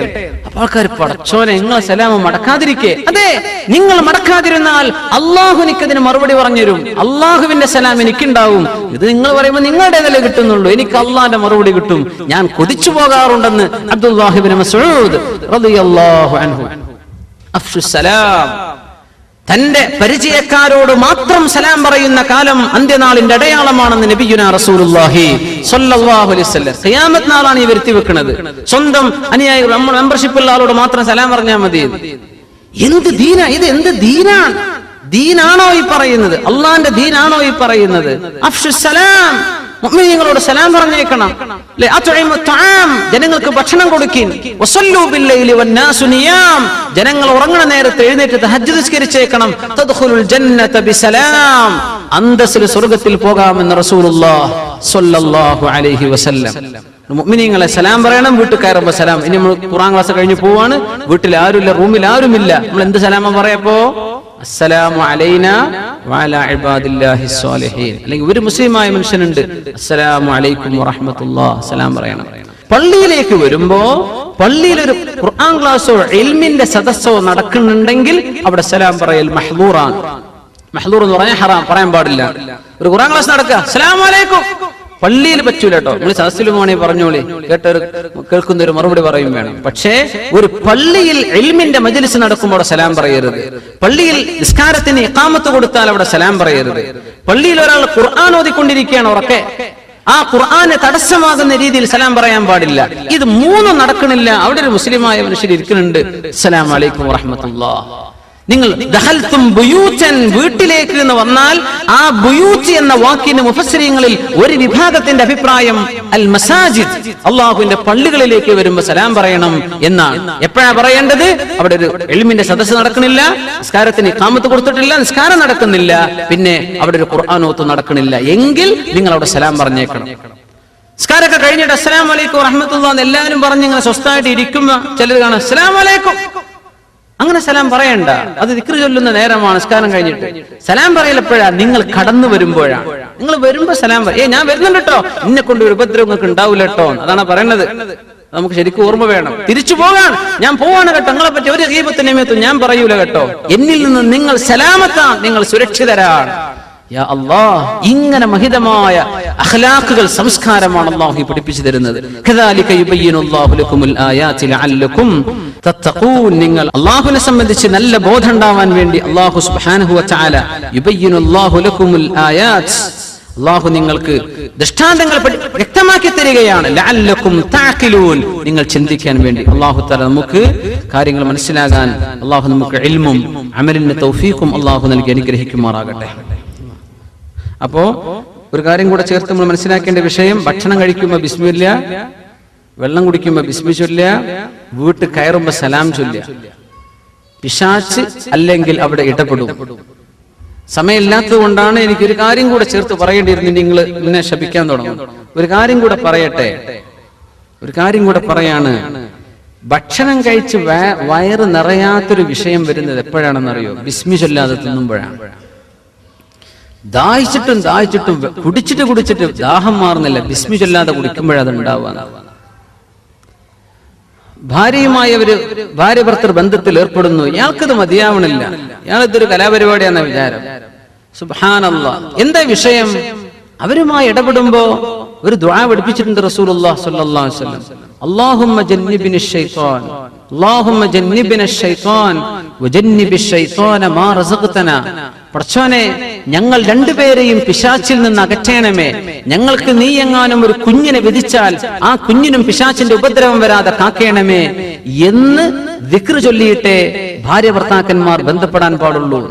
അപ്പൊ ആൾക്കാർ, പടച്ചോനെ നിങ്ങളെ സലാം മടക്കാതിരിക്കേ? അതെ, നിങ്ങൾ മടക്കാതിരുന്നാൽ അള്ളാഹു എനിക്കതിന് മറുപടി പറഞ്ഞുതരും. അള്ളാഹുവിന്റെ സലാം എനിക്കുണ്ടാവും. ഇത് നിങ്ങൾ പറയുമ്പോൾ നിങ്ങളുടേതല്ലേ കിട്ടുന്നുള്ളൂ, എനിക്ക് അള്ളാന്റെ മറുപടി കിട്ടും. ഞാൻ കൊതിച്ചു പോകാറുണ്ടെന്ന് അബ്ദുല്ലാഹി ഇബ്നു മസ്ഊദ് റളിയല്ലാഹു അൻഹു. അഫ്ശു സലാം, തന്റെ പരിചയക്കാരോട് മാത്രം സലാം പറയുന്ന കാലം അന്ത്യനാളിന്റെ അടയാളമാണെന്ന് നബിയുനാ റസൂലുള്ളാഹി സ്വല്ലല്ലാഹു അലൈഹി വസല്ലം. ഖിയാമത്ത് നാളാണ് ഈ വരുത്തി വെക്കുന്നത്. സ്വന്തം അനുയായികൾ, നമ്മൾ മെമ്പർഷിപ്പ് ഉള്ള ആളോട് മാത്രം സലാം പറഞ്ഞാൽ മതി. എന്ത് ദീനാ ഇത്? എന്ത് ദീനാണ്? ദീനാണോ ഈ പറയുന്നത്? അള്ളാന്റെ ദീനാണോ ഈ പറയുന്നത്? അഫ്ശു സലാം, മുഅ്മിനീങ്ങളോട് സലാം പറഞ്ഞേക്കണം. ജനങ്ങൾക്ക് ഭക്ഷണം കൊടുക്കിൻ. വസല്ലൂ ബില്ലൈലി വന്നാസു നിയാം, ജനങ്ങൾ ഉറങ്ങുന്ന നേരത്ത് എഴുന്നേറ്റ് തഹജ്ജുദ് നിസ്കരിച്ചേക്കണം. തദ്ഖുലുൽ ജന്നത ബിസലാം, അന്തസ്സിൽ സ്വർഗ്ഗത്തിൽ പോകാമെന്ന് റസൂലുള്ളാഹി സ്വല്ലല്ലാഹു അലൈഹി വസല്ലം. മുഅ്മിനീങ്ങളെ സലാം പറയണം, വീട്ടിൽ കയറുമ്പോ സലാം. ഇനി നമ്മൾ ഖുർആൻ ക്ലാസ് കഴിഞ്ഞ് പോവാണ്, വീട്ടിൽ ആരുമില്ല, റൂമിൽ ആരുമില്ല, നമ്മൾ എന്ത് സലാമ പറയപ്പോ? അസ്സലാമു അലൈനാ വഅലാ ഇബാദില്ലാഹിസ് സ്വാലിഹീൻ. അല്ലെങ്കിൽ ഒരു മുസ്ലിമായ മനുഷ്യനുണ്ട്, അസ്സലാമു അലൈക്കും വറഹ്മത്തുള്ളാഹി, സലാം പറയണം. പള്ളിയിലേക്ക് വരുമ്പോ പള്ളിയിൽ ഒരു ഖുർആൻ ക്ലാസോ ഇൽമിന്റെ സദസ്സോ നടക്കുന്നുണ്ടെങ്കിൽ അവിടെ സലാം പറയൽ മഹ്ദൂറാണ്. മഹ്ദൂർ എന്ന് പറഞ്ഞാൽ ഹറാം, പറയാൻ പാടില്ല. ഒരു ഖുർആൻ ക്ലാസ് നടക്കുക, അസ്സലാമു അലൈക്കും, പള്ളിയിൽ പറ്റൂല കേട്ടോ. നിങ്ങൾ സദസ്സിൽ പോകണേ പറഞ്ഞോളി, കേൾക്കുന്ന ഒരു മറുപടി പറയും വേണം. പക്ഷേ ഒരു പള്ളിയിൽ ഇൽമിന്റെ മജ്ലിസ് നടക്കുമ്പോൾ സലാം പറയരുത്. പള്ളിയിൽ നിസ്കാരത്തിന് ഇഖാമത്ത് കൊടുത്താൽ അവിടെ സലാം പറയരുത്. പള്ളിയിൽ ഒരാൾ ഖുർആൻ ഓതിക്കൊണ്ടിരിക്കുകയാണ് ഉറക്കെ, ആ ഖുർആന് തടസ്സമാകുന്ന രീതിയിൽ സലാം പറയാൻ പാടില്ല. ഇത് മൂന്നും നടക്കണില്ല. അവിടെ ഒരു മുസ്ലിമായ മനുഷ്യർ ഇരിക്കുന്നുണ്ട്, അസ്സലാമു അലൈക്കും വറഹ്മത്തുള്ളാഹി. നിങ്ങൾ ദഖൽതും ബുയൂതൻ, വീട്ടിലേക്ക് എന്ന് വന്നാൽ ആ ബുയൂത്ത് എന്ന വാക്കിന് മുഫസ്സിരീങ്ങളിൽ ഒരു വിഭാഗത്തിന്റെ അഭിപ്രായം അൽ മസാജിദ്, അല്ലാഹുവിന്റെ പള്ളികളിലേക്ക് വരുമ്പോൾ സലാം പറയണം എന്നാണ്. എപ്പോഴാ പറയേണ്ടത്? അവിടെ ഒരു ഇൽമിന്റെ സദസ്സ് നടക്കണില്ല, നിസ്കാരത്തിന് ഇഖാമത്ത് കൊടുത്തിട്ടില്ല, നിസ്കാരം നടക്കുന്നില്ല, പിന്നെ അവിടെ ഒരു ഖുർആൻ ഓത്ത് നടക്കണില്ല എങ്കിൽ നിങ്ങൾ അവിടെ സലാം പറഞ്ഞേക്കണം. നിസ്കാരമൊക്കെ കഴിഞ്ഞിട്ട് അസ്സലാമു അലൈക്കും വറഹ്മത്തുള്ളാഹി എന്ന് എല്ലാവരും പറഞ്ഞ് ഇങ്ങനെ സ്വസ്ഥമായിട്ട് ഇരിക്കുമ്പോ ചിലർ കാണാം അസ്സലാമു അലൈക്കും, അങ്ങനെ സലാം പറയണ്ട. അത് ദിക്ർ ചൊല്ലുന്ന നേരമാണ്, നിസ്കാരം കഴിഞ്ഞിട്ട്. സലാം പറയലപ്പോഴാ? നിങ്ങൾ കടന്നു വരുമ്പോഴാണ്. നിങ്ങൾ വരുമ്പോ സലാം ഞാൻ വരുന്നുണ്ട് കേട്ടോ, എന്നെ കൊണ്ട് ഒരു ഉപദ്രവം നിങ്ങൾക്ക് ഉണ്ടാവില്ല കേട്ടോ, അതാണ് പറയുന്നത്. നമുക്ക് ശരിക്കും ഓർമ്മ വേണം. തിരിച്ചു പോകാൻ ഞാൻ പോവാണ് കേട്ടോ, നിങ്ങളെ പറ്റി ഒരു ഗീബത്തിനും ഞാൻ പറയൂല കേട്ടോ, എന്നിൽ നിന്ന് നിങ്ങൾ സലാമത്താണ്, നിങ്ങൾ സുരക്ഷിതരാണ്. യാ അല്ലാഹ്, ഇങ്ങനെ മഹിതമായ അഖ്ലാഖുകൾ, സംസ്കാരമാണ് അല്ലാഹു പഠിപ്പിച്ചു തരുന്നത്. കദാലിക യുബയ്യിനുല്ലാഹു ലക്കുമുൽ ആയാതി ലഅല്ലക്കും തത്തഖൂൻ. നിങ്ങൾ അല്ലാഹുവിനെ സംബന്ധിച്ച് നല്ല ബോധം ഉണ്ടാവാൻ വേണ്ടി അല്ലാഹു സുബ്ഹാനഹു വ തആല യുബയ്യിനുല്ലാഹു ലക്കുമുൽ ആയാത്, അല്ലാഹു നിങ്ങൾക്ക് ദൃഷ്ടാന്തങ്ങൾ വ്യക്തമാക്കി തരികയാണ്. ലഅല്ലക്കും തഅഖിലൂൻ, നിങ്ങൾ ചിന്തിക്കാൻ വേണ്ടി. അല്ലാഹു തആല നമുക്ക് കാര്യങ്ങൾ മനസ്സിലാകാൻ അല്ലാഹു നമുക്ക് ഇൽമും അമലിന് തൗഫീഖും അല്ലാഹു നൽകി അനുഗ്രഹിക്കുമാറാകട്ടെ. അപ്പോ ഒരു കാര്യം കൂടെ ചേർത്ത് നമ്മൾ മനസ്സിലാക്കേണ്ട വിഷയം, ഭക്ഷണം കഴിക്കുമ്പോ ബിസ്മില്ല, വെള്ളം കുടിക്കുമ്പോ ബിസ്മി ചൊല്ലുക, വീട്ടിൽ കയറുമ്പോ സലാം ചൊല്ലുക. പിശാച് അല്ലെങ്കിൽ അവിടെ ഇടപെടും. സമയമില്ലാത്തത് കൊണ്ടാണ് എനിക്കൊരു കാര്യം കൂടെ ചേർത്ത് പറയേണ്ടിയിരുന്നു. നിങ്ങൾ എന്നെ ശപിക്കാൻ തുടങ്ങും. ഒരു കാര്യം കൂടെ പറയട്ടെ, ഒരു കാര്യം കൂടെ പറയാണ്. ഭക്ഷണം കഴിച്ച് വയറ് നിറയാത്തൊരു വിഷയം വരുന്നത് എപ്പോഴാണെന്നറിയോ? ബിസ്മി ചൊല്ലാതെ തിന്നുമ്പോഴാണ്. ദാഹിച്ചിട്ടും കുടിച്ചിട്ട് ദാഹം മാറുന്നില്ല, ബിസ്മി ചൊല്ലാതെ കുടിക്കുമ്പോഴത് ഉണ്ടാവുക. ഭാര്യയുമായി ഭാര്യ ഭർത്തൃ ബന്ധത്തിൽ ഏർപ്പെടുന്നു, ഇയാൾക്കത് മതിയാവണില്ല, ഇയാളിതൊരു കലാപരിപാടിയാണെന്ന വിചാരം. സുബ്ഹാനല്ലാഹ്, എന്താ വിഷയം? അവരുമായി ഇടപെടുമ്പോ ഒരു ദുആ പഠിപ്പിച്ചിട്ടുണ്ട് റസൂലുള്ളാഹി സ്വല്ലല്ലാഹു അലൈഹി വസല്ലം. അല്ലാഹുമ്മ ജന്നിബിനിശ് ശൈത്താൻ, അല്ലാഹുമ്മ ജന്നിബിനശ് ശൈത്താൻ വജന്നിബിശ് ശൈത്താന മാ റസഖ്തനാ. പടച്ചോനെ, ഞങ്ങൾ രണ്ടുപേരെയും പിശാചിൽ നിന്ന് അകറ്റണമേ. ഞങ്ങൾക്ക് നീ എങ്ങാനും ഒരു കുഞ്ഞിനെ വിധിച്ചാൽ ആ കുഞ്ഞിനും പിശാചിന്റെ ഉപദ്രവം വരാതെ കാക്കേണമേ എന്ന് ദിക്ർ ചൊല്ലിയിട്ടേ ഭാര്യ ഭർത്താക്കന്മാർ ബന്ധപ്പെടാൻ പാടുള്ളൂ.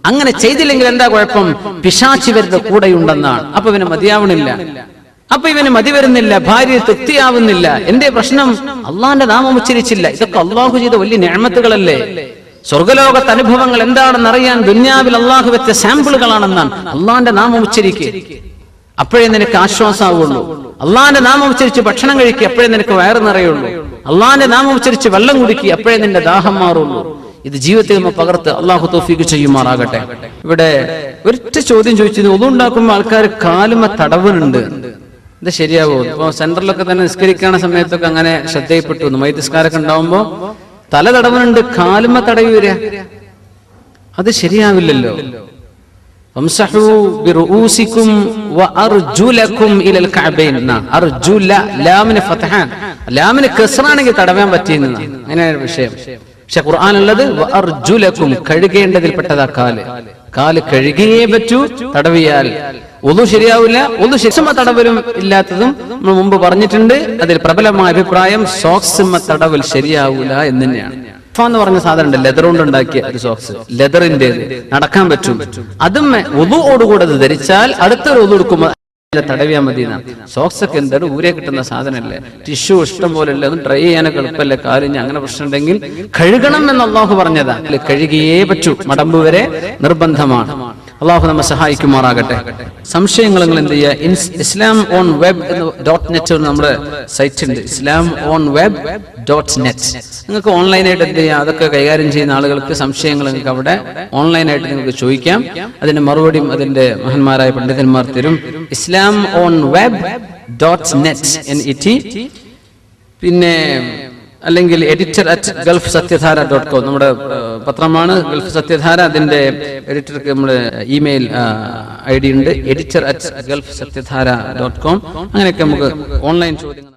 അങ്ങനെ ചെയ്തില്ലെങ്കിൽ എന്താ കുഴപ്പം? പിശാച് ഇവരുടെ കൂടെയുണ്ടെന്നാണ്. അപ്പൊ ഇവന് മതിയാവണില്ല, അപ്പൊ ഇവന് മതി വരുന്നില്ല, ഭാര്യ തൃപ്തിയാവുന്നില്ല. എന്റെ പ്രശ്നം അള്ളാന്റെ നാമം ഉച്ചരിച്ചില്ല. ഇതൊക്കെ അള്ളാഹു ചെയ്ത വലിയ നിഅമത്തുകളല്ലേ? സ്വർഗലോകത്തെ അനുഭവങ്ങൾ എന്താണെന്ന് അറിയാൻ ദുന്യാവിൽ അള്ളാഹു വെച്ച സാമ്പിളുകളാണെന്നാണ്. അള്ളാന്റെ നാമം ഉച്ചരിക്കുക, അപ്പോഴേ നിനക്ക് ആശ്വാസമാവുള്ളൂ. അള്ളാന്റെ നാമം ഉച്ചരിച്ച് ഭക്ഷണം കഴിക്കുക, അപ്പോഴേ നിനക്ക് വയറ് നിറയുള്ളൂ. അള്ളാന്റെ നാമം ഉച്ചരിച്ച് വെള്ളം കുടിക്കുക, അപ്പോഴേ നിന്റെ ദാഹം മാറുള്ളൂ. ഇത് ജീവിതത്തിൽ നമ്മൾ പകർത്ത് അള്ളാഹു തൗഫീഖ് ചെയ്യുമാറാകട്ടെ. ഇവിടെ ഒരൊറ്റ ചോദ്യം ചോദിച്ചത്, ഒന്നുണ്ടാക്കുമ്പോൾ ആൾക്കാർ കാലുമ തടവുന്നുണ്ട്, ഇത് ശരിയാവോ? ഇപ്പൊ സെന്ററിലൊക്കെ തന്നെ നിസ്കരിക്കുന്ന സമയത്തൊക്കെ അങ്ങനെ ശ്രദ്ധയിൽപ്പെട്ടു. മൈതിസ്കാരൊക്കെ ഉണ്ടാവുമ്പോ തല തടവുന്നുണ്ട്, കാലുമ തടവി വരിക, അത് ശരിയാവില്ലല്ലോ. ലാമിന് കസ്റാണെങ്കിൽ തടവാൻ പറ്റിയെന്ന അങ്ങനെയാണ് വിഷയം. പക്ഷെ ഖുർആനുള്ളത് അർജുലക്കും, കഴുകേണ്ടതിൽപ്പെട്ടതാ കാല് കഴുകിയേ പറ്റൂ. തടവിയാൽ ഒന്നു ശരിയാവില്ല. ഒന്ന് ശിക്ഷമ തടവലും ഇല്ലാത്തതും നമ്മൾ മുമ്പ് പറഞ്ഞിട്ടുണ്ട്. അതിൽ പ്രബലമായ അഭിപ്രായം സോക്സിമ തടവൽ ശരിയാവൂല എന്ന് തന്നെയാണ്. എന്ന് പറഞ്ഞ സാധനം ഉണ്ട്, ലെതർ കൊണ്ട് ഉണ്ടാക്കിയ ഒരു സോക്സ്, ലെതറിന്റെ നടക്കാൻ പറ്റും. അതും ഒതുവോടുകൂടെ അത് ധരിച്ചാൽ അടുത്തൊരു ഒതു എടുക്കുമ്പോൾ തടവിയാ മതി. സോക്സ് ഒക്കെ എന്താണ് ഊരെ കിട്ടുന്ന സാധനമല്ലേ, ടിഷ്യൂ ഇഷ്ടം പോലെയല്ലേ, ഒന്നും ഡ്രൈ ചെയ്യാനൊക്കെ എളുപ്പമല്ലേ. കാലിന് അങ്ങനെ പ്രശ്നം ഉണ്ടെങ്കിൽ കഴുകണം എന്ന് അല്ലാഹു പറഞ്ഞതാ. കഴുകിയേ പറ്റൂ, മടമ്പ് വരെ നിർബന്ധമാണ്. അള്ളാഹു നമ്മെ സഹായിക്കുമാറാകട്ടെ. സംശയങ്ങൾ നിങ്ങൾ എന്ത് ചെയ്യുക, ഇസ്ലാം ഓൺ വെബ് .net നമ്മുടെ സൈറ്റ് ഉണ്ട്, islamOnWeb.net. നിങ്ങൾക്ക് ഓൺലൈനായിട്ട് എന്ത് ചെയ്യാം, അതൊക്കെ കൈകാര്യം ചെയ്യുന്ന ആളുകൾക്ക് സംശയങ്ങൾ നിങ്ങൾക്ക് അവിടെ ഓൺലൈനായിട്ട് നിങ്ങൾക്ക് ചോദിക്കാം. അതിന്റെ മറുപടിയും അതിന്റെ മഹാന്മാരായ പണ്ഡിതന്മാർ തരും. islamOnWeb.net NET. പിന്നെ അല്ലെങ്കിൽ editor@gulfsatyadhara.com നമ്മുടെ പത്രമാണ് ഗൾഫ് സത്യധാര. അതിന്റെ എഡിറ്റർക്ക് നമ്മുടെ ഇമെയിൽ ID ഉണ്ട്, editor@gulfsatyadhara.com. അങ്ങനെയൊക്കെ നമുക്ക് ഓൺലൈൻ ചോദ്യങ്ങൾ